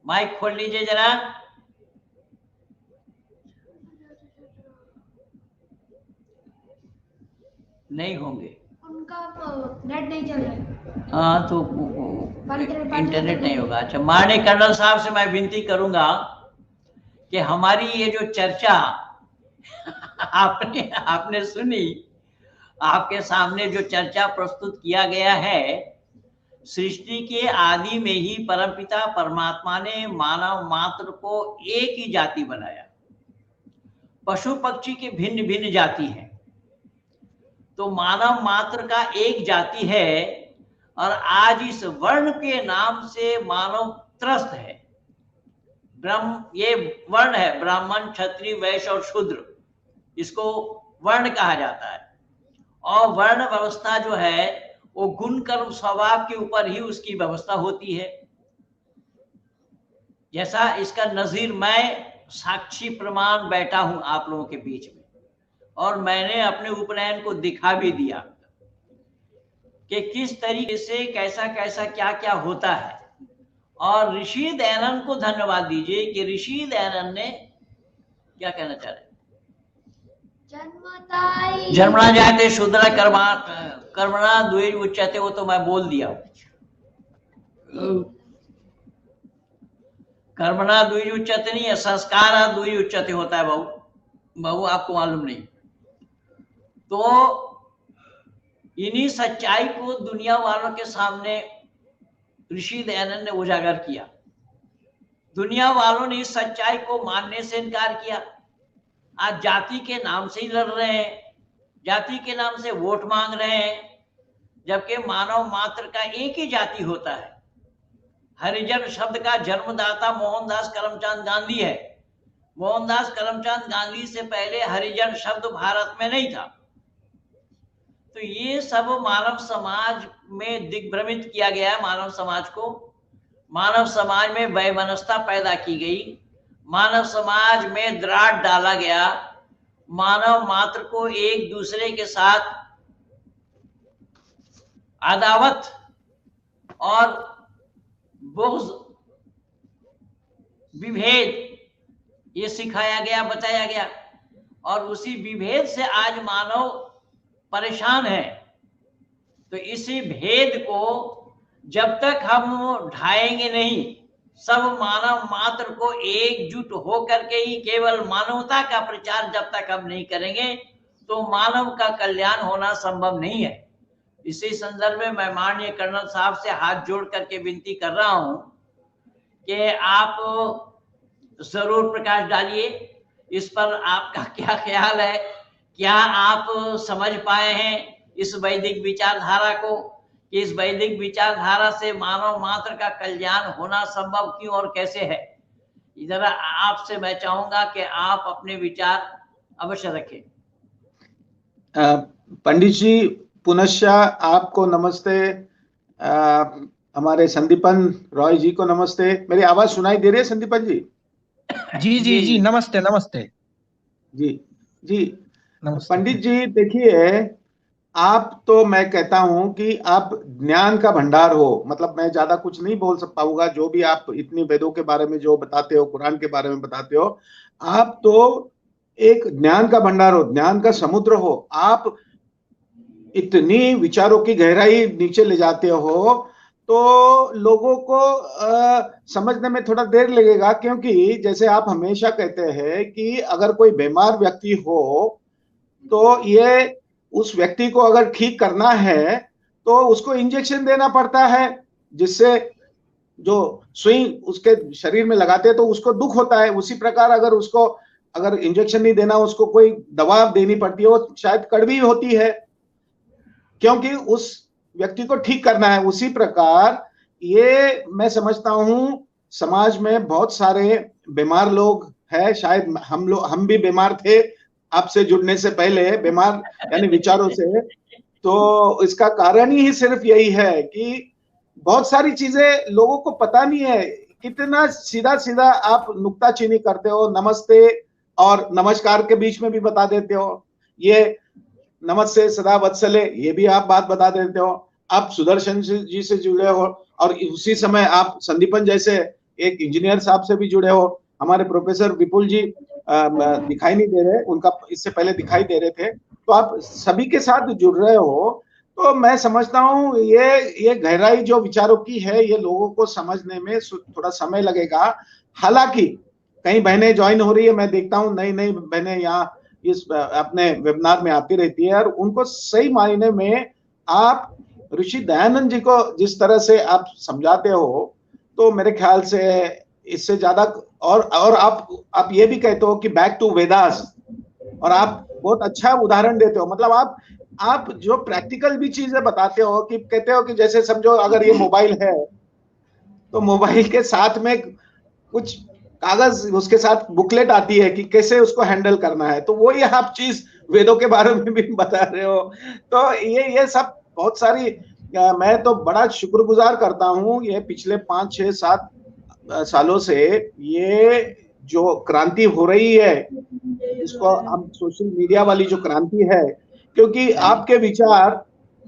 माइक खोल लीजिए जरा। नहीं होंगे, उनका नेट नहीं चल रहा है। हाँ तो इंटरनेट नहीं होगा। अच्छा, माननीय कर्नल साहब से मैं विनती करूंगा कि हमारी ये जो चर्चा आपने सुनी, आपके सामने जो चर्चा प्रस्तुत किया गया है, सृष्टि के आदि में ही परमपिता परमात्मा ने मानव मात्र को एक ही जाति बनाया। पशु पक्षी की भिन्न भिन्न जाति है, तो मानव मात्र का एक जाति है, और आज इस वर्ण के नाम से मानव त्रस्त है। ये वर्ण है, ब्राह्मण, क्षत्रिय, वैश्य और शूद्र, इसको वर्ण कहा जाता है। और वर्ण व्यवस्था जो है वो गुण कर्म स्वभाव के ऊपर ही उसकी व्यवस्था होती है। जैसा इसका नजीर मैं साक्षी प्रमाण बैठा हूं आप लोगों के बीच में, और मैंने अपने उपनयन को दिखा भी दिया कि किस तरीके से कैसा कैसा क्या क्या होता है। और ऋषि दयानंद को धन्यवाद दीजिए कि ऋषि दयानंद ने क्या कहना चाह रहे हैं, जन्मना जाते शूद्र कर्मणा द्वे उच्यते, वो तो मैं बोल दिया। कर्मणा द्वे उच्यते नहीं है, संस्कार द्वे उच्यते होता है। बहु आपको मालूम नहीं। तो इन्हीं सच्चाई को दुनिया वालों के सामने ऋषि दयानंद ने उजागर किया। दुनिया वालों ने इस सच्चाई को मानने से इनकार किया। आज जाति के नाम से ही लड़ रहे हैं, जाति के नाम से वोट मांग रहे हैं, जबकि मानव मात्र का एक ही जाति होता है। हरिजन शब्द का जन्मदाता मोहनदास करमचंद गांधी है। मोहनदास करमचंद गांधी से पहले हरिजन शब्द भारत में नहीं था। तो ये सब मानव समाज में दिग्भ्रमित किया गया। मानव समाज को, मानव समाज में वैमनस्यता पैदा की गई, मानव समाज में दरार डाला गया, मानव मात्र को एक दूसरे के साथ अदावत और बुग़्ज़, विभेद ये सिखाया गया, बताया गया, और उसी विभेद से आज मानव परेशान है। तो इसी भेद को जब तक हम ढाएंगे नहीं, सब मानव मात्र को एकजुट होकर के ही केवल मानवता का प्रचार जब तक हम नहीं करेंगे, तो मानव का कल्याण होना संभव नहीं है। इसी संदर्भ में मैं माननीय कर्नल साहब से हाथ जोड़ करके विनती कर रहा हूं कि आप जरूर प्रकाश डालिए इस पर। आपका क्या ख्याल है? क्या आप समझ पाए हैं इस वैदिक विचारधारा को, कि इस वैदिक विचारधारा से मानव मात्र का कल्याण होना संभव क्यों और कैसे है? जरा आपसे मैं चाहूंगा कि आप अपने विचार अवश्य रखें। पंडित जी पुनश्च आपको नमस्ते। हमारे संदीपन रॉय जी को नमस्ते। मेरी आवाज सुनाई दे रही है संदीपन जी? जी जी जी, नमस्ते नमस्ते जी जी नमस्ते। पंडित जी देखिए, आप तो मैं कहता हूं कि आप ज्ञान का भंडार हो। मतलब मैं ज्यादा कुछ नहीं बोल पाऊंगा, जो भी आप इतनी वेदों के बारे में जो बताते हो, कुरान के बारे में बताते हो, आप तो एक ज्ञान का भंडार हो, ज्ञान का समुद्र हो। आप इतनी विचारों की गहराई नीचे ले जाते हो, तो लोगों को समझने में थोड़ा देर लगेगा, क्योंकि जैसे आप हमेशा कहते हैं कि अगर कोई बीमार व्यक्ति हो तो ये उस व्यक्ति को अगर ठीक करना है तो उसको इंजेक्शन देना पड़ता है, जिससे जो सुई उसके शरीर में लगाते हैं तो उसको दुख होता है। उसी प्रकार अगर इंजेक्शन नहीं देना, उसको कोई दवा देनी पड़ती है, वो शायद कड़वी होती है, क्योंकि उस व्यक्ति को ठीक करना है। उसी प्रकार ये मैं समझता हूं समाज में बहुत सारे बीमार लोग हैं। शायद हम भी बीमार थे आपसे जुड़ने से पहले, बीमार यानी विचारों से। तो इसका कारण ही सिर्फ यही है कि बहुत सारी चीजें लोगों को पता नहीं है। कितना सीधा सीधा आप नुक्ताचीनी करते हो, नमस्ते और नमस्कार के बीच में भी बता देते हो। ये नमस्ते सदा वत्सले, ये भी आप बात बता देते हो। आप सुदर्शन जी से जुड़े हो और उसी समय आप संदीपन जैसे एक इंजीनियर साहब से भी जुड़े हो। हमारे प्रोफेसर विपुल जी दिखाई नहीं दे रहे, उनका इससे पहले दिखाई दे रहे थे। तो आप सभी के साथ जुड़ रहे हो, तो मैं समझता हूँ ये गहराई जो विचारों की है, ये लोगों को समझने में थोड़ा समय लगेगा। हालांकि कई बहनें ज्वाइन हो रही है, मैं देखता हूँ नई नई बहनें यहाँ इस अपने वेबिनार में आती रहती है, और उनको सही मायने में आप ऋषि दयानंद जी को जिस तरह से आप समझाते हो, तो मेरे ख्याल से इससे ज्यादा और आप ये भी कहते हो कि बैक टू वेदास, और आप बहुत अच्छा उदाहरण देते हो। मतलब आप जो प्रैक्टिकल भी चीजें बताते हो, कि कहते हो कि जैसे समझो अगर ये मोबाइल है, तो मोबाइल के साथ में कुछ कागज, उसके साथ बुकलेट आती है कि कैसे उसको हैंडल करना है, तो वो ये आप चीज वेदों के बारे में भी बता रहे हो। तो ये सब बहुत सारी, मैं तो बड़ा शुक्रगुजार करता हूँ, ये पिछले 5, 6, 7 सालों से ये जो क्रांति हो रही है, इसको हम सोशल मीडिया वाली जो क्रांति है, क्योंकि आपके विचार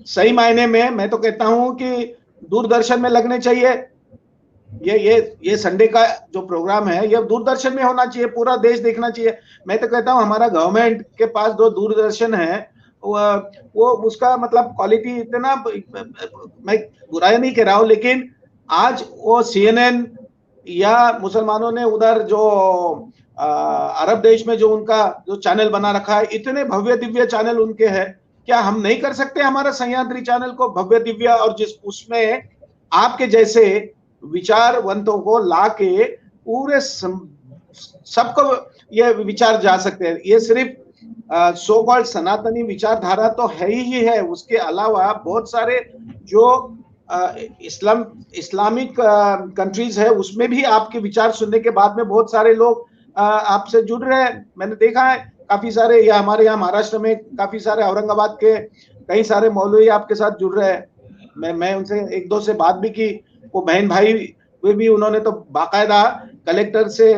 सही मायने में, मैं तो कहता हूं कि दूरदर्शन में लगने चाहिए। ये संडे का जो प्रोग्राम है, ये दूरदर्शन में होना चाहिए, पूरा देश देखना चाहिए। मैं तो कहता हूं हमारा गवर्नमेंट के पास जो दूरदर्शन है, वो उसका मतलब क्वालिटी इतना, मैं बुराई नहीं कह रहा हूं, लेकिन आज वो CNN या मुसलमानों ने उधर जो अरब देश में जो उनका जो चैनल बना रखा है, इतने भव्य दिव्य चैनल उनके हैं, क्या हम नहीं कर सकते हमारा सह्याद्री चैनल को भव्य दिव्य, और जिस उसमें आपके जैसे विचारवंतों को लाके पूरे सबको ये विचार जा सकते हैं। ये सिर्फ सो कॉल्ड सनातनी विचारधारा तो है ही है, उसके अलावा बहुत सारे जो इस्लामिक कंट्रीज है, उसमें भी आपके विचार सुनने के बाद में बहुत सारे लोग आपसे जुड़ रहे हैं। मैंने देखा है काफी सारे, या हमारे यहाँ महाराष्ट्र में काफी सारे, औरंगाबाद के कई सारे मौलवी आपके साथ जुड़ रहे हैं। मैं उनसे 1-2 से बात भी की, वो बहन भाई वे भी, उन्होंने तो बाकायदा कलेक्टर से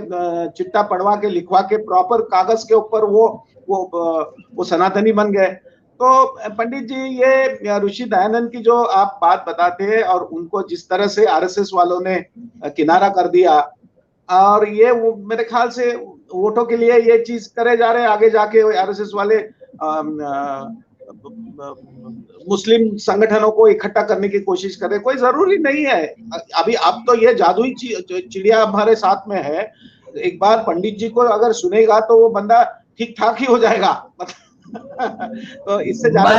चिट्ठा पढ़वा के लिखवा के प्रॉपर कागज के ऊपर वो सनातनी बन गए। तो पंडित जी, ये ऋषि दयानंद की जो आप बात बताते हैं, और उनको जिस तरह से RSS वालों ने किनारा कर दिया, और ये वो मेरे ख्याल से वोटों के लिए ये चीज करे जा रहे हैं, आगे जाके RSS वाले मुस्लिम संगठनों को इकट्ठा करने की कोशिश कर रहे। कोई जरूरी नहीं है, अभी अब तो ये जादुई चिड़िया हमारे साथ में है। एक बार पंडित जी को अगर सुनेगा तो वो बंदा ठीक ठाक ही हो जाएगा। तो इससे ज्यादा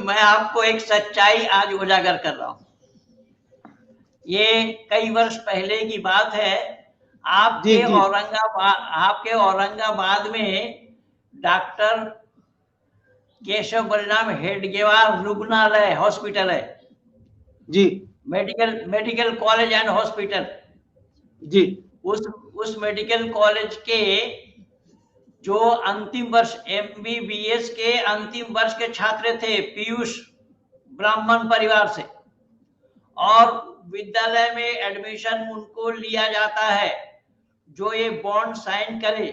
मैं आपको एक सच्चाई आज उजागर कर रहा हूँ। ये कई वर्ष पहले की बात है। आपके औरंगाबाद में डॉक्टर केशव बलराम हेडगेवार रुग्णालय हॉस्पिटल है जी, मेडिकल कॉलेज एंड हॉस्पिटल जी। उस मेडिकल कॉलेज के जो अंतिम वर्ष MBBS के अंतिम वर्ष के छात्र थे, पीयूष ब्राह्मण परिवार से, और विद्यालय में एडमिशन उनको लिया जाता है जो ये बॉन्ड साइन करे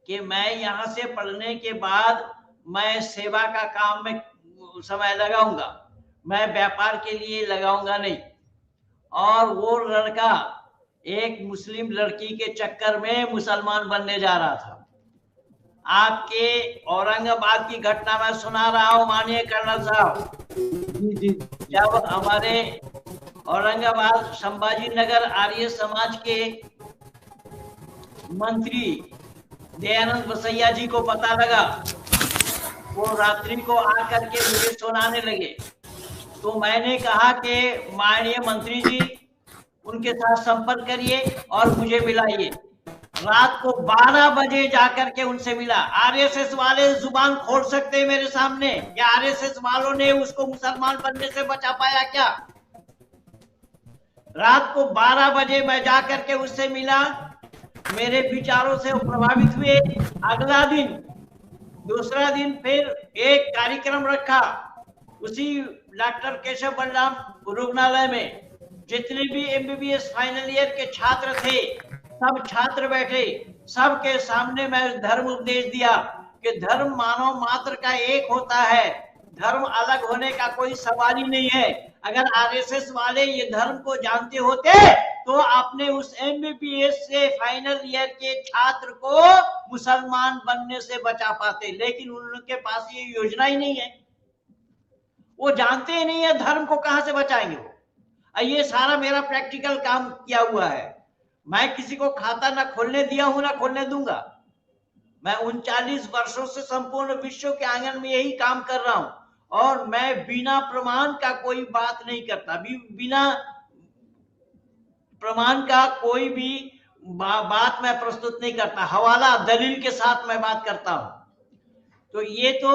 कि मैं यहाँ से पढ़ने के बाद मैं सेवा का काम में समय लगाऊंगा, मैं व्यापार के लिए लगाऊंगा नहीं। और वो लड़का एक मुस्लिम लड़की के चक्कर में मुसलमान बनने जा रहा था। आपके औरंगाबाद की घटना मैं सुना रहा हूँ माननीय कर्नल साहब। जब हमारे औरंगाबाद संभाजी नगर आर्य समाज के मंत्री दयानंद बसैया जी को पता लगा, वो रात्रि को आकर के मुझे सुनाने लगे। तो मैंने कहा कि माननीय मंत्री जी, उनके साथ संपर्क करिए और मुझे मिलाइए। रात को 12 बजे जाकर के उनसे मिला। RSS वाले जुबान खोल सकते हैं मेरे सामने? या RSS वालों ने उसको मुसलमान बनने से बचा पाया क्या? रात को 12 बजे मैं जाकर के उससे मिला, मेरे विचारों से प्रभावित हुए। अगला दिन, दूसरा दिन फिर एक कार्यक्रम रखा उसी डॉक्टर केशव बलराम रुग्णालय में। जितने भी MBBS फाइनल ईयर के छात्र थे, सब छात्र बैठे, सबके सामने मैं धर्म उपदेश दिया कि धर्म मानव मात्र का एक होता है, धर्म अलग होने का कोई सवाल ही नहीं है। अगर आरएसएस वाले ये धर्म को जानते होते तो आपने उस एमबीबीएस से फाइनल ईयर के छात्र को मुसलमान बनने से बचा पाते, लेकिन उनके पास ये योजना ही नहीं है। वो जानते ही नहीं है धर्म को कहां से बचाएंगे वो। ये सारा मेरा प्रैक्टिकल काम किया हुआ है। मैं किसी को खाता ना खोलने दिया हूं ना खोलने दूंगा। मैं 39 वर्षों से संपूर्ण विश्व के आंगन में यही काम कर रहा हूं, और मैं बिना प्रमाण का कोई बात नहीं करता, बिना प्रमाण का कोई भी बात मैं प्रस्तुत नहीं करता, हवाला दलील के साथ मैं बात करता हूं। तो ये तो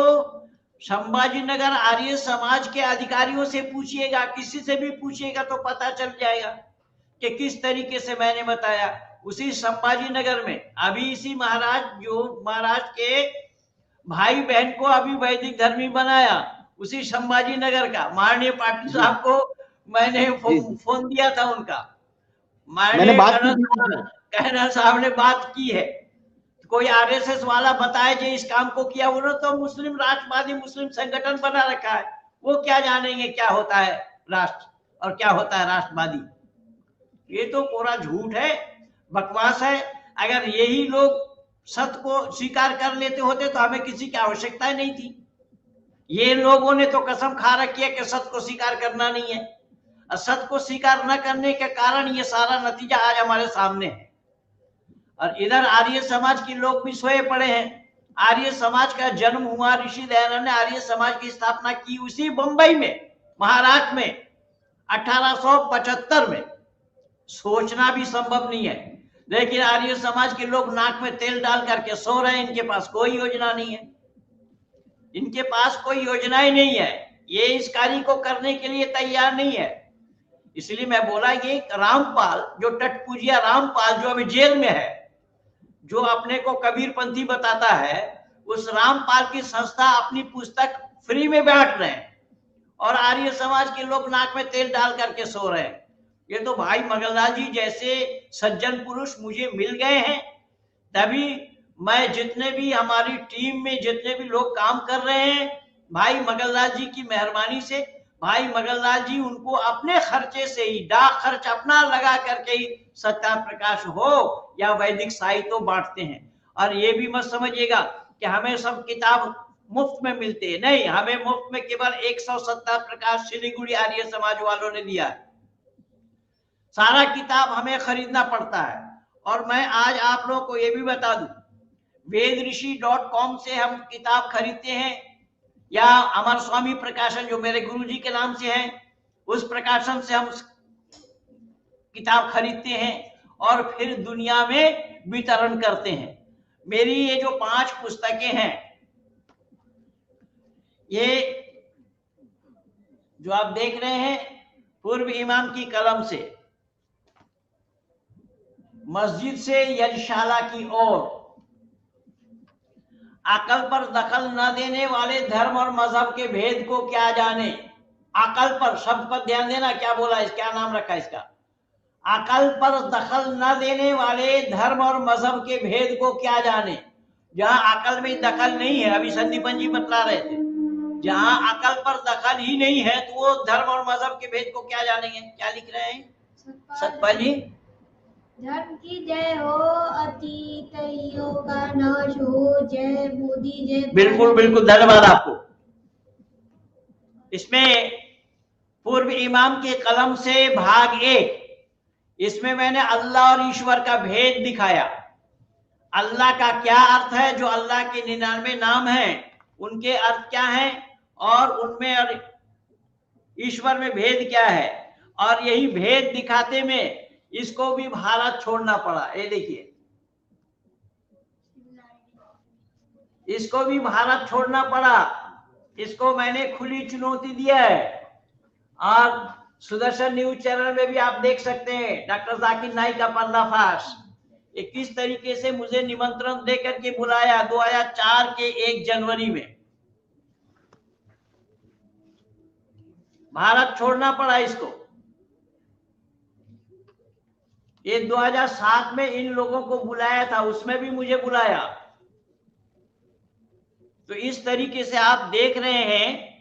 संभाजी नगर आर्य समाज के अधिकारियों से पूछिएगा, किसी से भी पूछिएगा तो पता चल जाएगा कि किस तरीके से मैंने बताया। उसी संभाजी नगर में अभी इसी महाराज के भाई बहन को अभी वैदिक धर्मी बनाया, उसी संभाजी नगर का माननीय पाटिल साहब को मैंने फोन दिया था उनका, माननीय कर्नल साहब ने बात की है। कोई आरएसएस वाला बताए जो इस काम को किया, उन्होंने तो मुस्लिम राष्ट्रवादी मुस्लिम संगठन बना रखा है, वो क्या जानेंगे क्या होता है राष्ट्र और क्या होता है राष्ट्रवादी। ये तो पूरा झूठ है, बकवास है। अगर यही लोग सत्य को स्वीकार कर लेते होते तो हमें किसी की आवश्यकता नहीं थी। ये लोगों ने तो कसम खा रखी है कि सत्य को स्वीकार करना नहीं है, और सत्य को स्वीकार न करने के कारण ये सारा नतीजा आज हमारे सामने है। और इधर आर्य समाज के लोग भी सोए पड़े हैं। आर्य समाज का जन्म हुआ, ऋषि दयानंद ने आर्य समाज की स्थापना की उसी बंबई में, महाराष्ट्र में 1875 में। सोचना भी संभव नहीं है, लेकिन आर्य समाज के लोग नाक में तेल डाल करके सो रहे हैं। इनके पास कोई योजना नहीं है, इनके पास कोई योजना ही नहीं है, ये इस कार्य को करने के लिए तैयार नहीं है। इसलिए मैं बोला ये रामपाल, जो टटपूजिया रामपाल जो अभी जेल में है, जो अपने को कबीरपंथी बताता है, उस रामपाल की संस्था अपनी पुस्तक फ्री में बांट रहे हैं और आर्य समाज के लोग नाक में तेल डाल करके सो रहे हैं। ये तो भाई मगललाल जी जैसे सज्जन पुरुष मुझे मिल गए हैं, तभी मैं जितने भी हमारी टीम में जितने भी लोग काम कर रहे हैं, भाई मगललाल जी की मेहरबानी से, भाई मगललाल जी उनको अपने खर्चे से ही, डाक खर्च अपना लगा करके ही सत्या प्रकाश हो या वैदिक साहित्य बांटते हैं। और ये भी मत समझिएगा कि हमें सब किताब मुफ्त में मिलते हैं, नहीं, हमें मुफ्त में केवल 100 सत्या प्रकाश सिलीगुड़ी आर्य समाज वालों ने दिया है। सारा किताब हमें खरीदना पड़ता है। और मैं आज आप लोगों को ये भी बता दूं, vedrishi.com से हम किताब खरीदते हैं, या अमर स्वामी प्रकाशन जो मेरे गुरुजी के नाम से है, उस प्रकाशन से हम किताब खरीदते हैं और फिर दुनिया में वितरण करते हैं। मेरी ये जो 5 पुस्तकें हैं, ये जो आप देख रहे हैं पूर्व इमाम की कलम से, मस्जिद से यज्ञशाला की ओर, अकल पर दखल न देने वाले धर्म और मजहब के भेद को क्या जाने। अकल पर शब्द पर ध्यान देना, क्या बोला, इस क्या नाम रखा इसका, अकल पर दखल न देने वाले धर्म और मजहब के भेद को क्या जाने। जहां अकल में दखल नहीं है, अभी संदीपन जी बतला रहे थे, जहां अकल पर दखल ही नहीं है तो वो धर्म और मजहब के भेद को क्या जानेंगे। क्या लिख रहे हैं सतपाल जी? धर्म की जय हो, अतीतइयों का नाश हो, जय मोदी जय। बिल्कुल बिल्कुल, धन्यवाद आपको। इसमें पूर्व इमाम के कलम से भाग 1, इसमें मैंने अल्लाह और ईश्वर का भेद दिखाया। अल्लाह का क्या अर्थ है, जो अल्लाह के 99 नाम हैं उनके अर्थ क्या हैं, और उनमें और ईश्वर में भेद क्या है। और यही भेद दिखाते में इसको भी भारत छोड़ना पड़ा। ये देखिए, इसको भी भारत छोड़ना पड़ा, इसको मैंने खुली चुनौती दिया है। और सुदर्शन न्यूज चैनल में भी आप देख सकते हैं डॉक्टर जाकिर नाइक का पर्दाफाश, ये किस तरीके से मुझे निमंत्रण देकर के बुलाया 2004 के 1 जनवरी में। भारत छोड़ना पड़ा इसको। ये 2007 में इन लोगों को बुलाया था, उसमें भी मुझे बुलाया। तो इस तरीके से आप देख रहे हैं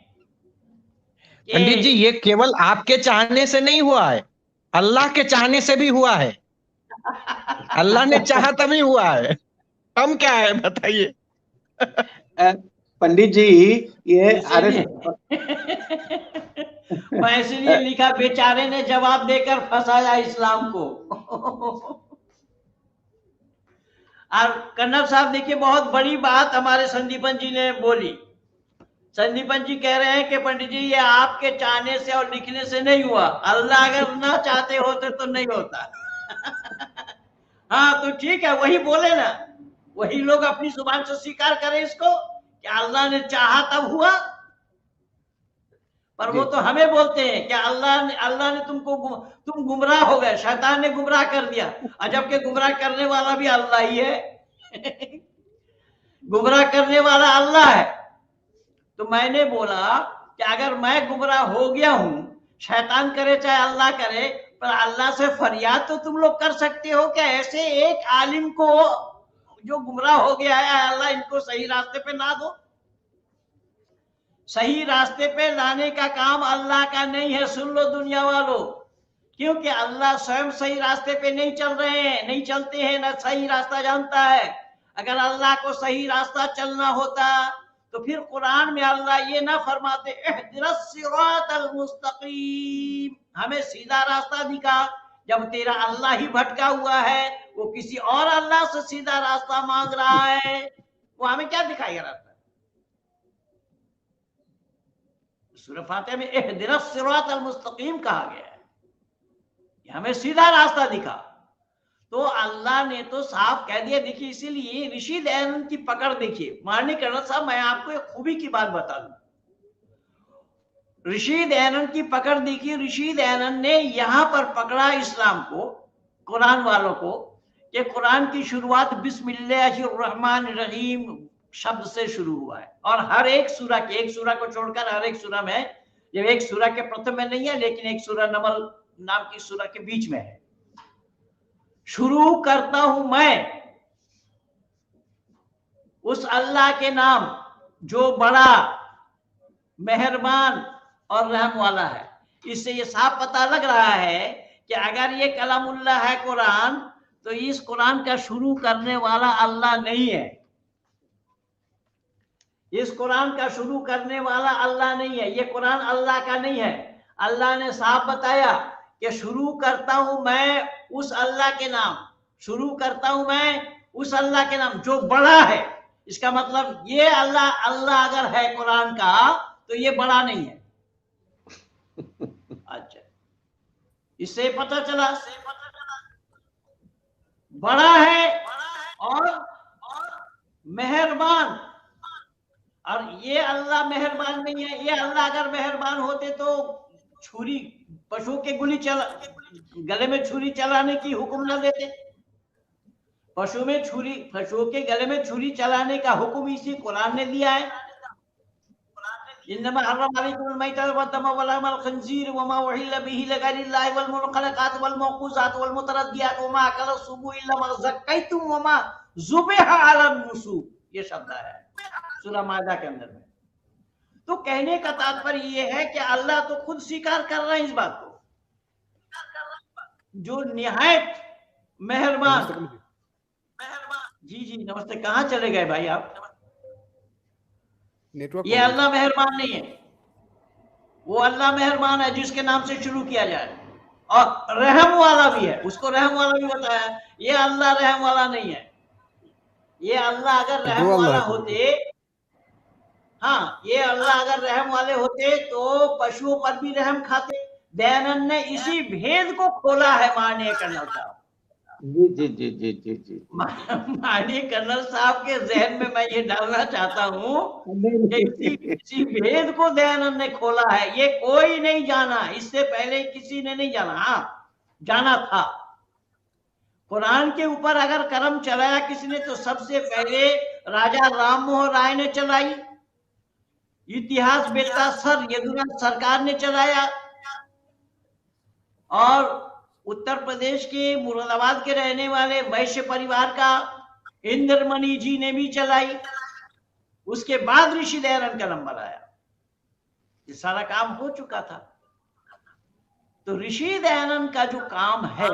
कि पंडित जी, ये केवल आपके चाहने से नहीं हुआ है, अल्लाह के चाहने से भी हुआ है। अल्लाह ने चाहा तभी हुआ है, हम क्या है बताइए। पंडित जी, ये अरे मैं इसलिए लिखा, बेचारे ने जवाब देकर फंसाया इस्लाम को। और कर्नल साहब देखिए, बहुत बड़ी बात हमारे संदीपन जी ने बोली। संदीपन जी कह रहे हैं कि पंडित जी ये आपके चाहने से और लिखने से नहीं हुआ, अल्लाह अगर ना चाहते होते तो नहीं होता। हाँ तो ठीक है, वही बोले ना, वही लोग अपनी जुबान से स्वीकार करें इसको कि अल्लाह ने चाहा तब हुआ। पर वो तो हमें बोलते हैं कि अल्लाह ने तुम गुमराह हो गए, शैतान ने गुमराह कर दिया, और जबकि गुमराह करने वाला भी अल्लाह ही है। गुमराह करने वाला अल्लाह है। तो मैंने बोला कि अगर मैं गुमराह हो गया हूं, शैतान करे चाहे अल्लाह करे, पर अल्लाह से फरियाद तो तुम लोग कर सकते हो क्या ऐसे एक आलिम को जो गुमराह हो गया है, अल्लाह इनको सही रास्ते पे ना दो। सही रास्ते पे लाने का काम अल्लाह का नहीं है, सुन लो दुनिया वालों, क्योंकि अल्लाह स्वयं सही रास्ते पे नहीं चल रहे हैं, नहीं चलते हैं, ना सही रास्ता जानता है। अगर अल्लाह को सही रास्ता चलना होता तो फिर कुरान में अल्लाह ये ना फरमाते इहदिनस सिरातल मुस्तकीम, हमें सीधा रास्ता दिखा। जब तेरा अल्लाह ही भटका हुआ है, वो किसी और अल्लाह से सीधा रास्ता मांग रहा है, वो हमें क्या दिखाएगा रास्ता? सूरह फातिहा में इहदिनस सिरातल मुस्तकीम कहा गया है, हमें सीधा रास्ता दिखा। तो अल्लाह ने तो साफ कह दिया। देखिए, इसीलिए ऋषि दयानंद की पकड़ देखिए। माननीय कर्नल साहब, मैं आपको एक खूबी की बात बता दूं, ऋषि दयानंद की पकड़ देखिए। ऋषि दयानंद ने यहां पर पकड़ा इस्लाम को, कुरान वालों को, कि कुरान की शुरुआत बिस्मिल्लाहिर्रहमानिर्रहीम शब्द से शुरू हुआ है, और हर एक सूरा के, एक सूरा को छोड़कर हर एक सूरा में, जब एक सूरा के प्रथम में नहीं है, लेकिन एक सूरा नमल नाम की सूरा के बीच में है, शुरू करता हूं मैं उस अल्लाह के नाम जो बड़ा मेहरबान और रहम वाला है। इससे ये साफ पता लग रहा है कि अगर ये कलामुल्लाह है कुरान, तो इस कुरान का शुरू करने वाला अल्लाह नहीं है। इस कुरान का शुरू करने वाला अल्लाह नहीं है, ये कुरान अल्लाह का नहीं है। अल्लाह ने साफ बताया कि शुरू करता हूं मैं उस अल्लाह के नाम, शुरू करता हूं मैं उस अल्लाह के नाम जो बड़ा है। इसका मतलब ये अल्लाह अगर है कुरान का, तो ये बड़ा नहीं है। अच्छा, इससे पता चला बड़ा है और मेहरबान। और ये अल्लाह मेहरबान नहीं है। ये अल्लाह अगर मेहरबान होते तो छुरी, पशु के गले में छुरी चलाने की हुक्म न देते। पशु के गले में छुरी चलाने का हुक्म इसी कुरान ने दिया है। इन्नमा हर्रम अलैकुमुल मैतत वद्दम वलहमल खंजीर वमा उहिल्ल बिही लिगैरिल्लाहि वल मुनक़लिक़ात वल मौक़ूज़ात वल मुतरद्दियात वमा अकल सुबु इल्ला मा ज़क्कैतुम वमा ज़ुबिहा अलन नुसूब, ये शब्द है सूरह माइदा के अंदर में। तो कहने का तात्पर्य ये है कि अल्लाह तो खुद स्वीकार कर रहे हैं इस बात को, जो निहायत मेहरबान। जी नमस्ते, कहाँ चले गए भाई आप? ये अल्लाह मेहरबान नहीं है। वो अल्लाह मेहरबान है जिसके नाम से शुरू किया जाए, और रहम वाला भी है, उसको रहम वाला भी बताया। ये अल्लाह रहम वाला नहीं है। ये अल्लाह अगर रहम वाला होते, हाँ, ये अल्लाह अगर रहम वाले होते तो पशुओं पर भी रहम खाते। दयानंद ने इसी भेद को खोला है माननीय कर्नल साहब। जी। माननीय कर्नल साहब के जहन में मैं ये डालना चाहता हूँ कि इसी भेद को दयानंद ने खोला है। ये कोई नहीं जाना, इससे पहले किसी ने नहीं जाना। हाँ, जाना था। कुरान के ऊपर अगर कलम चलाया किसी ने, तो सबसे पहले राजा राम मोहन राय ने चलाई। इतिहास बेटा सर यदुनाथ सरकार ने चलाया, और उत्तर प्रदेश के मुरादाबाद के रहने वाले वैश्य परिवार का इंद्रमणि जी ने भी चलाई। उसके बाद ऋषि दयानंद का नंबर आया। ये सारा काम हो चुका था। तो ऋषि दयानंद का जो काम है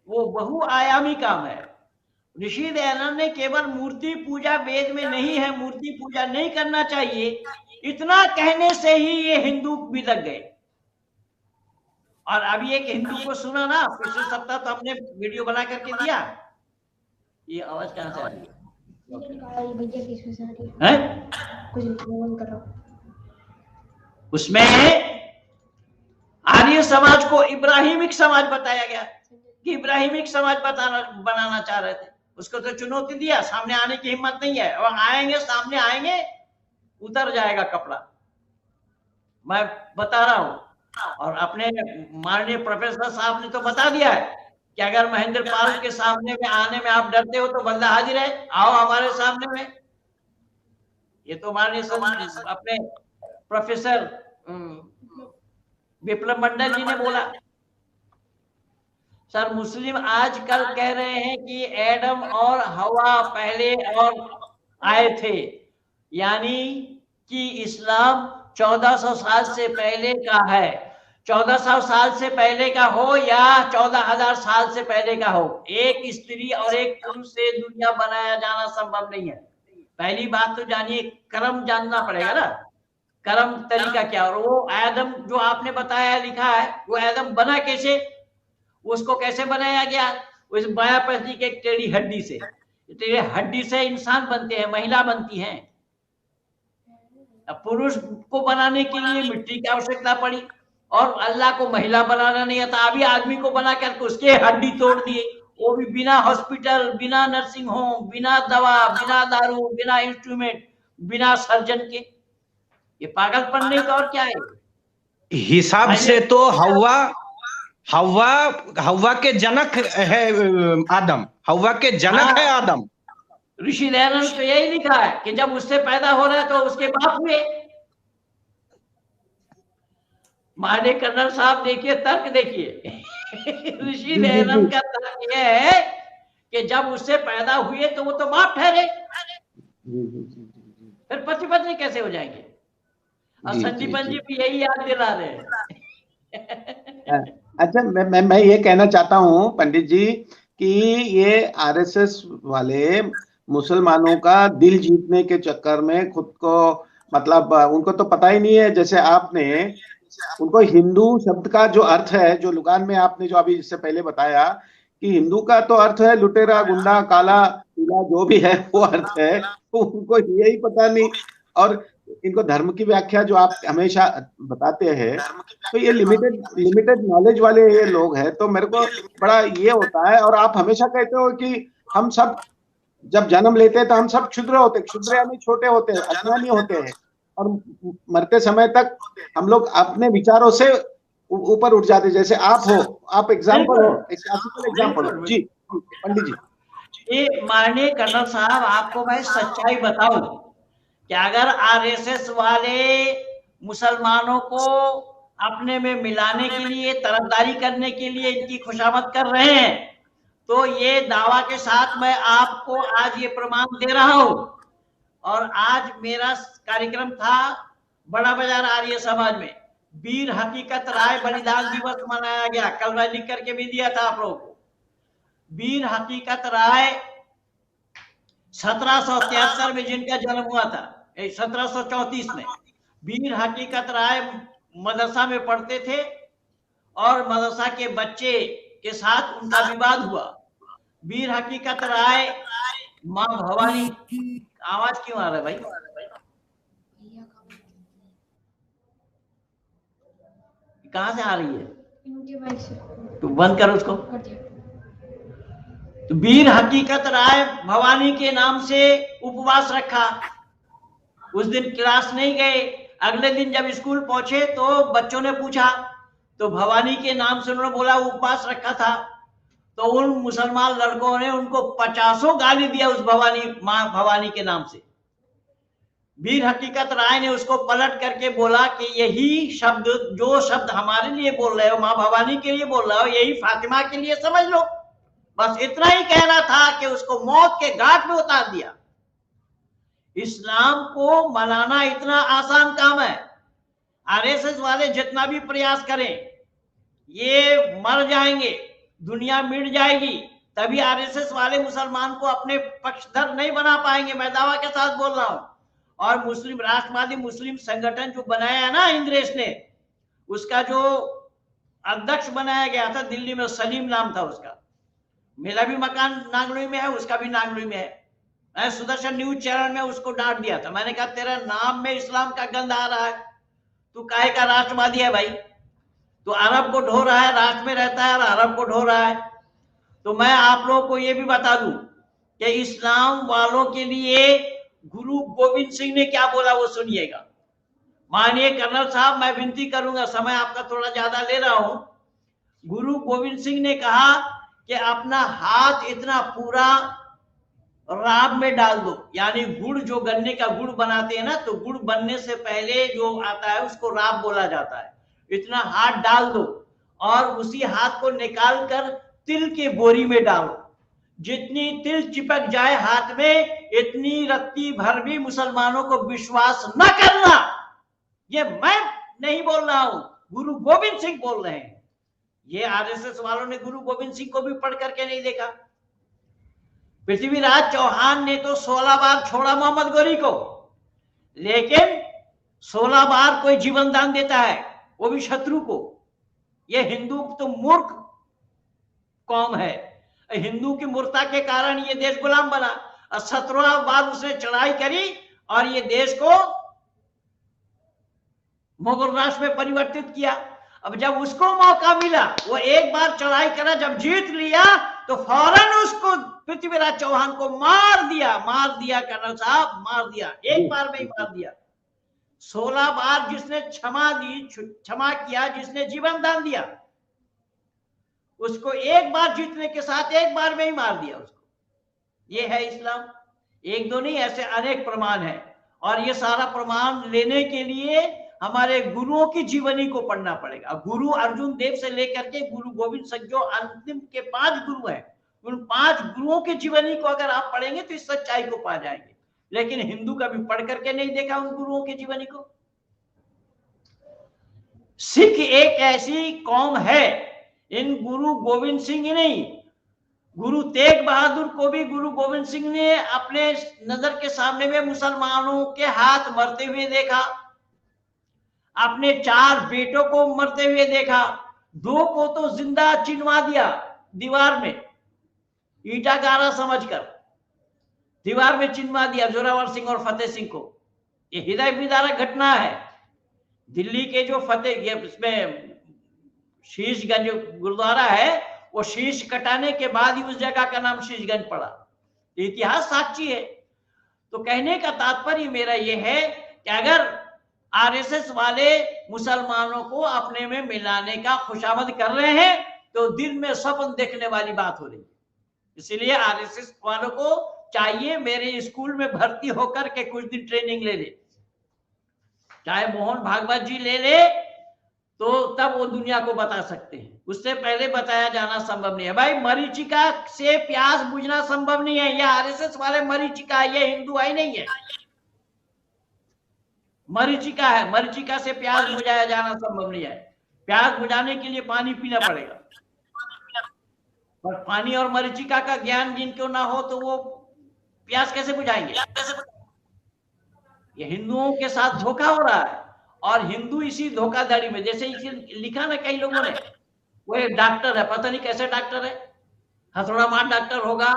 वो बहुआयामी काम है। ऋषि दयानंद ने केवल मूर्ति पूजा, वेद में नहीं है मूर्ति पूजा नहीं करना चाहिए, इतना कहने से ही ये हिंदू बिदक गए। और अभी एक हिंदू को सुना ना, पिछले सप्ताह तो हमने वीडियो बना करके दिया। ये आवाज कहां से आ रही है? उसमें आर्य समाज को इब्राहिमिक समाज बताया गया कि इब्राहिमिक समाज बनाना चाह रहे थे। उसको तो चुनौती दिया, सामने आने की हिम्मत नहीं है। और आएंगे, सामने आएंगे, उतर जाएगा कपड़ा, मैं बता रहा हूं। और अपने माननीय प्रोफेसर साहब ने तो बता दिया है कि अगर महेंद्र पाल के सामने में आने में आप डरते हो तो बंदा हाजिर है, आओ हमारे सामने में। ये तो माननीय अपने प्रोफेसर विप्लव मंडल जी ने बोला। सर, मुस्लिम आजकल कह रहे हैं कि एडम और हवा पहले और आए थे, यानी कि इस्लाम 1400 साल से पहले का है। 1400 साल से पहले का हो या 14,000 साल से पहले का हो, एक स्त्री और एक पुरुष से दुनिया बनाया जाना संभव नहीं है। पहली बात तो जानिए, कर्म जानना पड़ेगा ना, कर्म तरीका क्या। और वो आदम जो आपने बताया लिखा है, वो आदम बना कैसे, उसको कैसे बनाया गया? उस मायापति के टेढ़ी हड्डी से। टेढ़ी हड्डी से इंसान बनते हैं, महिला बनती हैं। अब पुरुष को बनाने के लिए मिट्टी की आवश्यकता पड़ी और अल्लाह को महिला बनाना नहीं आता, अभी आदमी को बना करके उसके हड्डी तोड़ दिए, वो भी बिना हॉस्पिटल, बिना नर्सिंग होम, बिना दवा, बिना दारू, बिना इंस्ट्रूमेंट, बिना सर्जन के। ये पागलपन नहीं तो और क्या है? हिसाब से तो हव्वा के जनक है आदम, हव्वा के जनक है आदम। ऋषि दयानंद तो यही लिखा है कि जब उससे पैदा हो रहा है तो उसके बाप हुए। माननीय कर्नल साहब देखिए, तर्क देखिए। ऋषि दयानंद का तर्क यह है कि जब उससे पैदा हुए तो वो तो बाप ठहरे, फिर पति पत्नी कैसे हो जाएंगे? और संदीपन जी भी यही याद दिला रहे हैं। अच्छा, मैं ये कहना चाहता हूँ पंडित जी कि ये आरएसएस वाले मुसलमानों का दिल जीतने के चक्कर में खुद को, मतलब उनको तो पता ही नहीं है, जैसे आपने उनको हिंदू शब्द का जो अर्थ है, जो लुगान में आपने जो अभी इससे पहले बताया कि हिंदू का तो अर्थ है लुटेरा, गुंडा, काला, पीला, जो भी है वो अर्थ है, तो उनको यही पता नहीं। और इनको धर्म की व्याख्या जो आप हमेशा बताते हैं, तो ये लिमिटेड नॉलेज वाले ये लोग हैं, तो मेरे को बड़ा ये होता है। और आप हमेशा कहते हो कि हम सब जब जन्म लेते हैं तो हम सब क्षुद्र होते हैं, क्षुद्र यानी छोटे होते हैं, अज्ञानी होते हैं, और मरते समय तक हम लोग अपने विचारों से ऊपर उठ जाते। जैसे आप हो, आप एग्जाम्पल हो, एक क्लासिकल एग्जाम्पल हो। जी पंडित जी। ये माननीय कर्नल साहब, आपको मैं सच्चाई बताऊं कि अगर आरएसएस वाले मुसलमानों को अपने में मिलाने के लिए, तरफदारी करने के लिए इनकी खुशामद कर रहे हैं, तो ये दावा के साथ मैं आपको आज ये प्रमाण दे रहा हूं। और आज मेरा कार्यक्रम था बड़ा बाजार आर्य समाज में, वीर हकीकत राय बलिदान दिवस मनाया गया। कल मैं लिख करके भी दिया था आप लोगों को। वीर हकीकत राय 1773 में जिनका जन्म हुआ था, 1734 में, वीर हकीकत राय मदरसा में पढ़ते थे और मदरसा के बच्चे के साथ उनका विवाद हुआ। वीर हकीकत राय मां भवानी, आवाज क्यों आ रहा है भाई? कहां से आ रही है? तो बंद कर उसको। तो वीर हकीकत राय भवानी के नाम से उपवास रखा। उस दिन क्लास नहीं गए। अगले दिन जब स्कूल पहुंचे तो बच्चों ने पूछा, तो भवानी के नाम से उन्होंने बोला उपवास रखा था। तो उन मुसलमान लड़कों ने उनको 50 गाली दिया उस भवानी, मां भवानी के नाम से। वीर हकीकत राय ने उसको पलट करके बोला कि यही शब्द, जो शब्द हमारे लिए बोल रहे हो, माँ भवानी के लिए बोल रहे हो, यही फातिमा के लिए समझ लो। बस इतना ही कहना था कि उसको मौत के घाट में उतार दिया। इस्लाम को मनाना इतना आसान काम है। आरएसएस वाले जितना भी प्रयास करें, ये मर जाएंगे, दुनिया मिट जाएगी, तभी आरएसएस वाले मुसलमान को अपने पक्षधर नहीं बना पाएंगे। मैं दावा के साथ बोल रहा हूं। और मुस्लिम राष्ट्रवादी मुस्लिम संगठन जो बनाया है ना इंद्रेश ने, उसका जो अध्यक्ष बनाया गया था दिल्ली में, सलीम नाम था उसका। मेरा भी मकान नागलोई में है, उसका भी नागलोई में है। मैं सुदर्शन न्यूज चैनल में उसको डांट दिया था। मैंने कहा तेरा नाम में इस्लाम का गंध आ रहा है, तू काहे का राष्ट्रवादी है भाई? तो अरब को ढो रहा है, राष्ट्र में रहता है और अरब को ढो रहा है। तो मैं आप लोगों को ये भी बता दूं कि इस्लाम वालों के लिए गुरु गोविंद सिंह ने क्या बोला, वो सुनिएगा। माननीय कर्नल साहब, मैं विनती करूंगा, समय आपका थोड़ा ज्यादा ले रहा हूं। गुरु गोविंद सिंह ने कहा कि अपना हाथ इतना पूरा राब में डाल दो, यानी गुड़, जो गन्ने का गुड़ बनाते हैं ना, तो गुड़ बनने से पहले जो आता है उसको राब बोला जाता है। इतना हाथ डाल दो और उसी हाथ को निकाल कर तिल के बोरी में डालो। जितनी तिल चिपक जाए हाथ में, इतनी रत्ती भर भी मुसलमानों को विश्वास न करना। ये मैं नहीं बोल रहा हूं, गुरु गोविंद सिंह बोल रहे हैं। ये आरएसएस वालों ने गुरु गोविंद सिंह को भी पढ़ करके नहीं देखा। पृथ्वीराज चौहान ने तो 16 बार छोड़ा मोहम्मद गौरी को, लेकिन 16 बार कोई जीवन दान देता है, वो भी शत्रु को। ये हिंदू तो मूर्ख कौम है। हिंदू की मूर्खता के कारण ये देश गुलाम बना, और 17 बार उसने चढ़ाई करी और ये देश को मुगल राष्ट्र में परिवर्तित किया। अब जब उसको मौका मिला, वो एक बार चढ़ाई करा, जब जीत लिया तो फौरन उसको पृथ्वीराज चौहान को मार दिया कर्नल साहब, मार दिया, एक बार में ही मार दिया। 16 बार जिसने क्षमा किया, जिसने जीवन दान दिया, उसको एक बार जीतने के साथ एक बार में ही मार दिया उसको। ये है इस्लाम। एक दो नहीं, ऐसे अनेक प्रमाण है। और ये सारा प्रमाण लेने के लिए हमारे गुरुओं की जीवनी को पढ़ना पड़ेगा। गुरु अर्जुन देव से लेकर के गुरु गोविंद सिंह, जो अंतिम के 5 गुरु हैं, उन 5 गुरुओं की जीवनी को अगर आप पढ़ेंगे तो इस सच्चाई को पा जाएंगे। लेकिन हिंदू कभी पढ़ करके नहीं देखा उन गुरुओं की जीवनी को। सिख एक ऐसी कौम है, इन गुरु गोविंद सिंह ही नहीं, गुरु तेग बहादुर को भी गुरु गोविंद सिंह ने अपने नजर के सामने में मुसलमानों के हाथ मरते हुए देखा, अपने 4 बेटों को मरते हुए देखा, 2 को तो जिंदा चिनवा दिया दीवार में, ईटा गारा समझकर दीवार में चिनवा दिया, जोरावर सिंह और फतेह सिंह को। ये हृदय विदारक घटना है। दिल्ली के जो फतेह, इसमें शीशगंज गुरुद्वारा है, वो शीश कटाने के बाद ही उस जगह का नाम शीशगंज पड़ा। इतिहास साक्षी है। तो कहने का तात्पर्य मेरा ये है कि अगर आरएसएस वाले मुसलमानों को अपने में मिलाने का खुशामद कर रहे हैं, तो दिल में सपन देखने वाली बात हो रही है। इसीलिए आरएसएस वालों को चाहिए मेरे स्कूल में भर्ती होकर के कुछ दिन ट्रेनिंग ले ले, चाहे मोहन भागवत जी ले ले, तो तब वो दुनिया को बता सकते हैं। उससे पहले बताया जाना संभव नहीं है। भाई, मरीचिका से प्यास बुझना संभव नहीं है। ये आरएसएस वाले मरीचिका, ये हिंदू आई नहीं है, मरीचिका है। मरीचिका से प्यास बुझाया जाना संभव नहीं है। प्यास बुझाने के लिए पानी पीना पड़ेगा, और पानी और मरीचिका का ज्ञान जिनको ना हो तो वो प्यास कैसे बुझाएंगे? ये हिंदुओं के साथ धोखा हो रहा है। और हिंदू इसी धोखाधड़ी में, जैसे लिखा ना कई लोगों ने, वो एक डॉक्टर है, पता नहीं कैसे डॉक्टर है, हथौड़ा मार डॉक्टर होगा,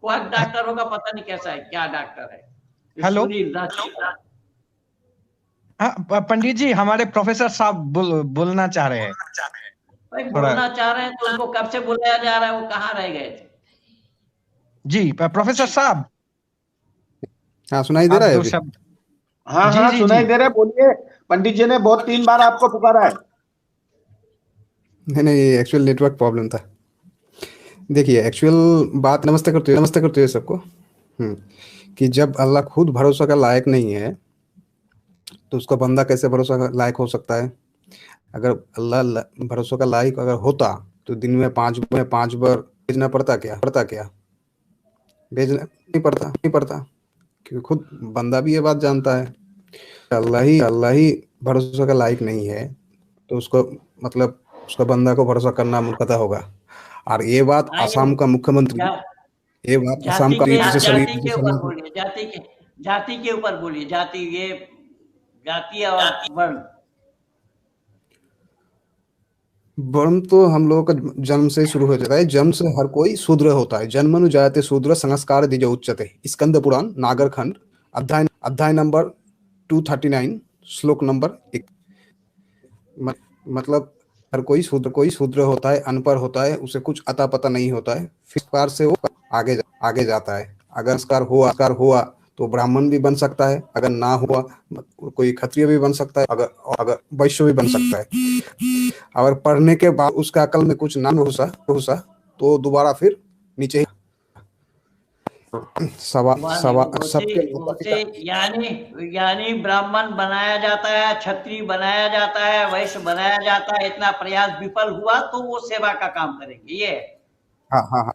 कोई डॉक्टर होगा, पता नहीं कैसा है, क्या डॉक्टर है। हेलो, हाँ पंडित जी, हमारे प्रोफेसर साहब बोलना चाह रहे हैं। भाई बोलना चाह रहे हैं तो उनको कब से बुलाया जा रहा है, वो कहाँ रह गए थे? जी प्रोफेसर साहब। हाँ, सुनाई दे रहा है अभी? हाँ हाँ, सुनाई दे रहा है, बोलिए। पंडित जी ने बहुत 3 बार आपको पुकारा है। नहीं, एक्चुअल नेटवर्क प्रॉब्लम था। देखिए, एक्चुअल बात, नमस्ते करते हुए सबको। कि जब अल्लाह खुद भरोसा का लायक नहीं है तो उसका बंदा कैसे भरोसा का लायक हो सकता है? अगर अल्लाह भरोसा का लायक अगर होता तो दिन में 5 बार भेजना पड़ता क्या? भेजना नहीं पड़ता, क्योंकि खुद बंदा भी ये बात जानता है अल्लाह ही भरोसा का लायक नहीं है, तो उसको मतलब उसका बंदा को भरोसा करना मूर्खता होगा। और ये बात आसाम का मुख्यमंत्री, ये बात आसाम का जाति के ऊपर बोलिए, जाति के ऊपर बोलिए, जाति और वर्ण तो हम लोगों का जन्म से शुरू हो जाता है। जन्म से हर कोई शूद्र होता है। जन्मनु जायते शूद्र संस्कार द्विज उच्यते। स्कंद पुराण नागरखंड अध्याय नंबर 239 श्लोक नंबर 1। मतलब हर कोई शूद्र होता है, अनपढ़ होता है, उसे कुछ अता पता नहीं होता है, फिर कार से वो आगे जाता है। अगर संस्कार हुआ तो ब्राह्मण भी बन सकता है, अगर ना हुआ कोई क्षत्रिय भी बन सकता है, अगर वैश्य भी बन सकता है। अगर पढ़ने के बाद उसका अकल में कुछ नाम घुसा तो दोबारा फिर नीचे सबके यानी ब्राह्मण बनाया जाता है, क्षत्रिय बनाया जाता है, वैश्य बनाया जाता है। इतना प्रयास विफल हुआ तो वो सेवा का काम करेंगे। ये हाँ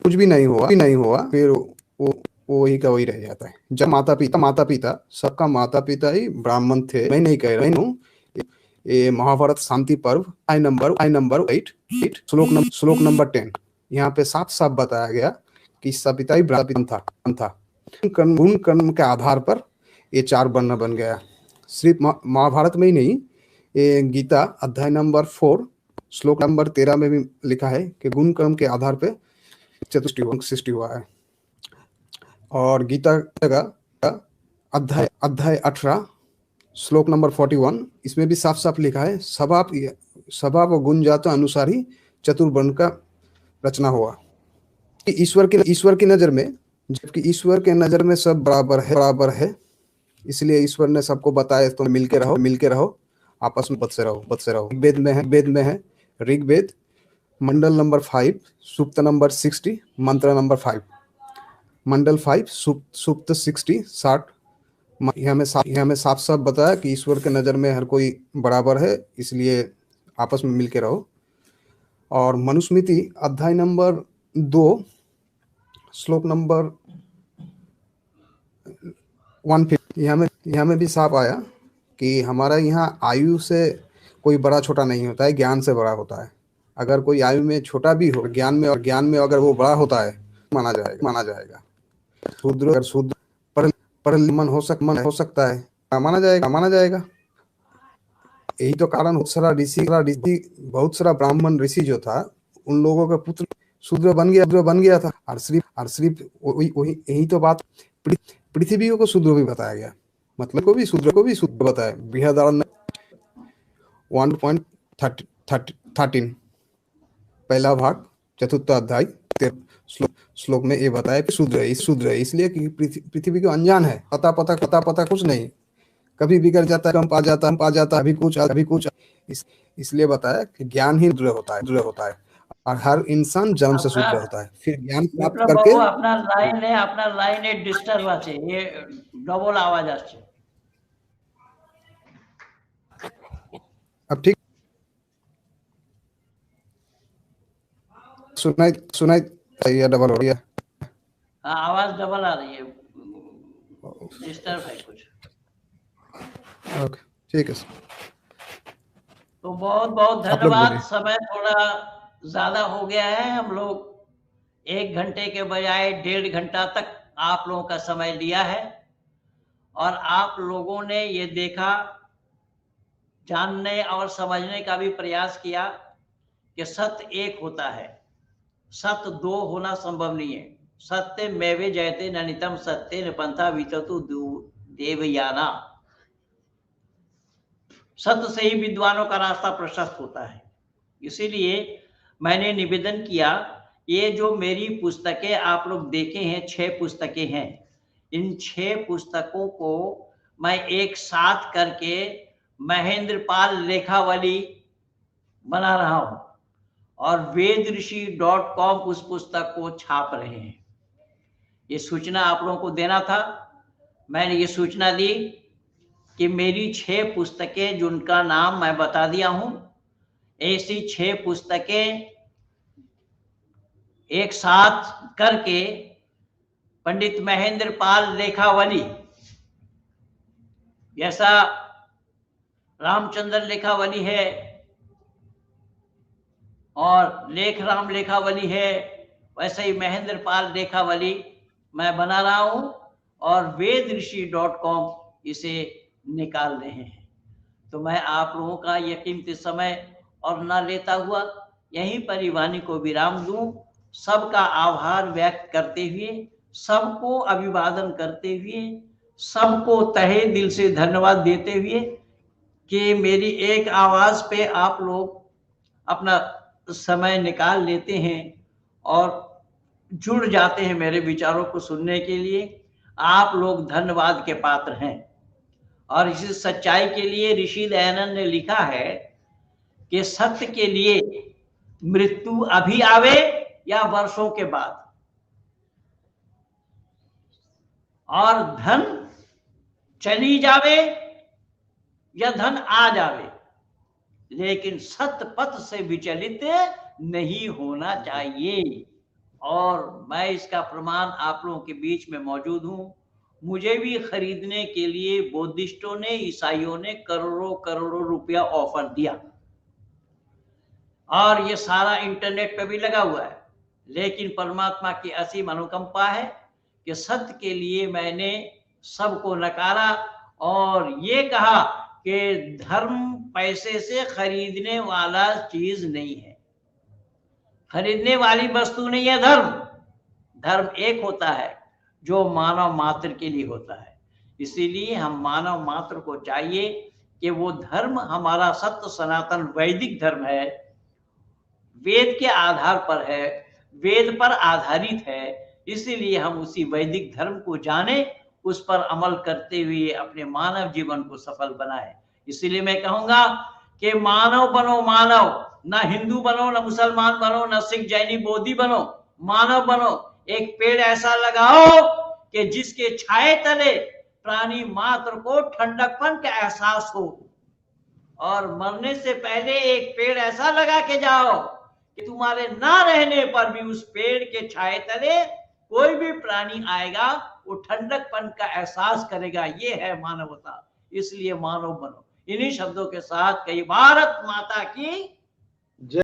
कुछ भी नहीं हुआ फिर वो वही का वही रह जाता है। जब माता पिता सबका माता पिता ही ब्राह्मण थे, मैं नहीं कह रही हूँ। ये महाभारत शांति पर्व आई नंबर 8 श्लोक नंबर 10 यहाँ पे साफ बताया गया कि सपिता ही ब्राह्मण था। गुण कर्म के आधार पर ये 4 वर्ण बन गया। सिर्फ महाभारत में ही नहीं, ये गीता अध्याय नंबर 4 श्लोक नंबर 13 में भी लिखा है कि गुण कर्म के आधार पे चतुष्टय सृष्टि हुआ है। और गीता का अध्याय 18 श्लोक नंबर 41 इसमें भी साफ लिखा है, स्वभाव व गुण जात अनुसार ही चतुर्वर्ण का रचना हुआ। ईश्वर की नजर में, जबकि ईश्वर के नजर में सब बराबर है, इसलिए ईश्वर ने सबको बताया तो मिलके रहो, आपस में बदसे रहो। वेद में है ऋग्वेद मंडल नंबर 5 सूक्त नंबर 60 मंत्र नंबर 5, मंडल 5 सूक्त 60 यहाँ में साफ बताया कि ईश्वर के नजर में हर कोई बराबर है, इसलिए आपस में मिलके रहो। और मनुस्मृति अध्याय नंबर 2 श्लोक नंबर 150 यहाँ में भी साफ आया कि हमारा यहाँ आयु से कोई बड़ा छोटा नहीं होता है, ज्ञान से बड़ा होता है। अगर कोई आयु में छोटा भी हो, ज्ञान में अगर वो बड़ा होता है माना जाएगा। शूद्र पर मन हो सकता है, माना जाएगा। यही तो कारण बहुत सारा ब्राह्मण ऋषि जो था, उन लोगों का पुत्र शूद्र बन गया था। और सिर्फ वही यही तो बात पृथ्वी को शूद्र भी बताया गया, मतलब को भी शूद्र बताया। बृहदारण्य 1.13 पहला भाग चतुर्थ अध्याय श्लोक में ये बताया कि शूद्र है, इसलिए कि पृथ्वी को अनजान है, पता कुछ नहीं, कभी बिगड़ जाता है, कम पा जाता अभी कुछ इसलिए बताया कि ज्ञान ही शूद्र होता है। और हर इंसान जन्म से शूद्र होता है, फिर ज्ञान प्राप्त करके। अपना लाइन डिस्टर्ब আছে, ये डबल आवाज আসছে। अब ठीक सुनाई या डबल हो गया? आवाज डबल आ रही है, डिस्टर्ब है कुछ। ओके ठीक है। तो बहुत धन्यवाद। समय थोड़ा ज्यादा हो गया है, हम लोग 1 घंटे के बजाय 1.5 घंटा तक आप लोगों का समय लिया है, और आप लोगों ने ये देखा, जानने और समझने का भी प्रयास किया कि सत्य एक होता है, सत्य 2 होना संभव नहीं है। सत्य मेवे जयते ननितम सत्य निपंथा विततु देवयाना। सत्य से ही विद्वानों का रास्ता प्रशस्त होता है। इसीलिए मैंने निवेदन किया, ये जो मेरी पुस्तकें आप लोग देखे हैं, 6 पुस्तकें हैं, इन 6 पुस्तकों को मैं एक साथ करके महेंद्रपाल लेखावली बना रहा हूं, और वेदऋषि.com उस पुस्तक को छाप रहे हैं। ये सूचना आप लोगों को देना था। मैंने ये सूचना दी कि मेरी 6 पुस्तकें जिनका नाम मैं बता दिया हूं, ऐसी 6 पुस्तकें एक साथ करके पंडित महेंद्र पाल लेखावली, जैसा रामचंद्र लेखावली है और लेखराम लेखावली है, वैसे ही महेंद्र पाल लेखावली मैं बना रहा हूं और vedrishi.com इसे निकाल रहे हैं। तो मैं आप लोगों का ये कीमती समय और ना लेता हुआ यहीं पर ही वाणी को विराम दूं, सबका आभार व्यक्त करते हुए, सबको अभिवादन करते हुए, सबको तहे दिल से धन्यवाद देते हुए कि मेरी एक आवाज पे आप लोग अपना समय निकाल लेते हैं और जुड़ जाते हैं मेरे विचारों को सुनने के लिए। आप लोग धन्यवाद के पात्र हैं। और इसी सच्चाई के लिए ऋषि दयानंद ने लिखा है कि सत्य के लिए मृत्यु अभी आवे या वर्षों के बाद, और धन चली जावे या धन आ जावे, लेकिन सत्य पथ से विचलित नहीं होना चाहिए। और मैं इसका प्रमाण आप लोगों के बीच में मौजूद हूं। मुझे भी खरीदने के लिए बौद्धिस्टों ने, ईसाइयों ने करोड़ों करोड़ों रुपया ऑफर दिया और ये सारा इंटरनेट पे भी लगा हुआ है। लेकिन परमात्मा की असीम अनुकंपा है कि सत्य के लिए मैंने सबको नकारा और ये कहा कि धर्म पैसे से खरीदने वाला चीज नहीं है, खरीदने वाली वस्तु नहीं है धर्म। धर्म एक होता है जो मानव मात्र के लिए होता है। इसीलिए हम मानव मात्र को चाहिए कि वो धर्म हमारा सत्य सनातन वैदिक धर्म है, वेद के आधार पर है, वेद पर आधारित है। इसीलिए हम उसी वैदिक धर्म को जाने, उस पर अमल करते हुए अपने मानव जीवन को सफल बनाए। इसीलिए मैं कहूंगा कि मानव बनो, मानव, ना हिंदू बनो, ना मुसलमान बनो, ना सिख जैनी बौद्धि बनो, मानव बनो। एक पेड़ ऐसा लगाओ कि जिसके छाए तले प्राणी मात्र को ठंडकपन का एहसास हो, और मरने से पहले एक पेड़ ऐसा लगा के जाओ कि तुम्हारे ना रहने पर भी उस पेड़ के छाए तले कोई भी प्राणी आएगा, वो ठंडकपन का एहसास करेगा। ये है मानवता। इसलिए मानव बनो। इन्हीं शब्दों के साथ कई भारत माता की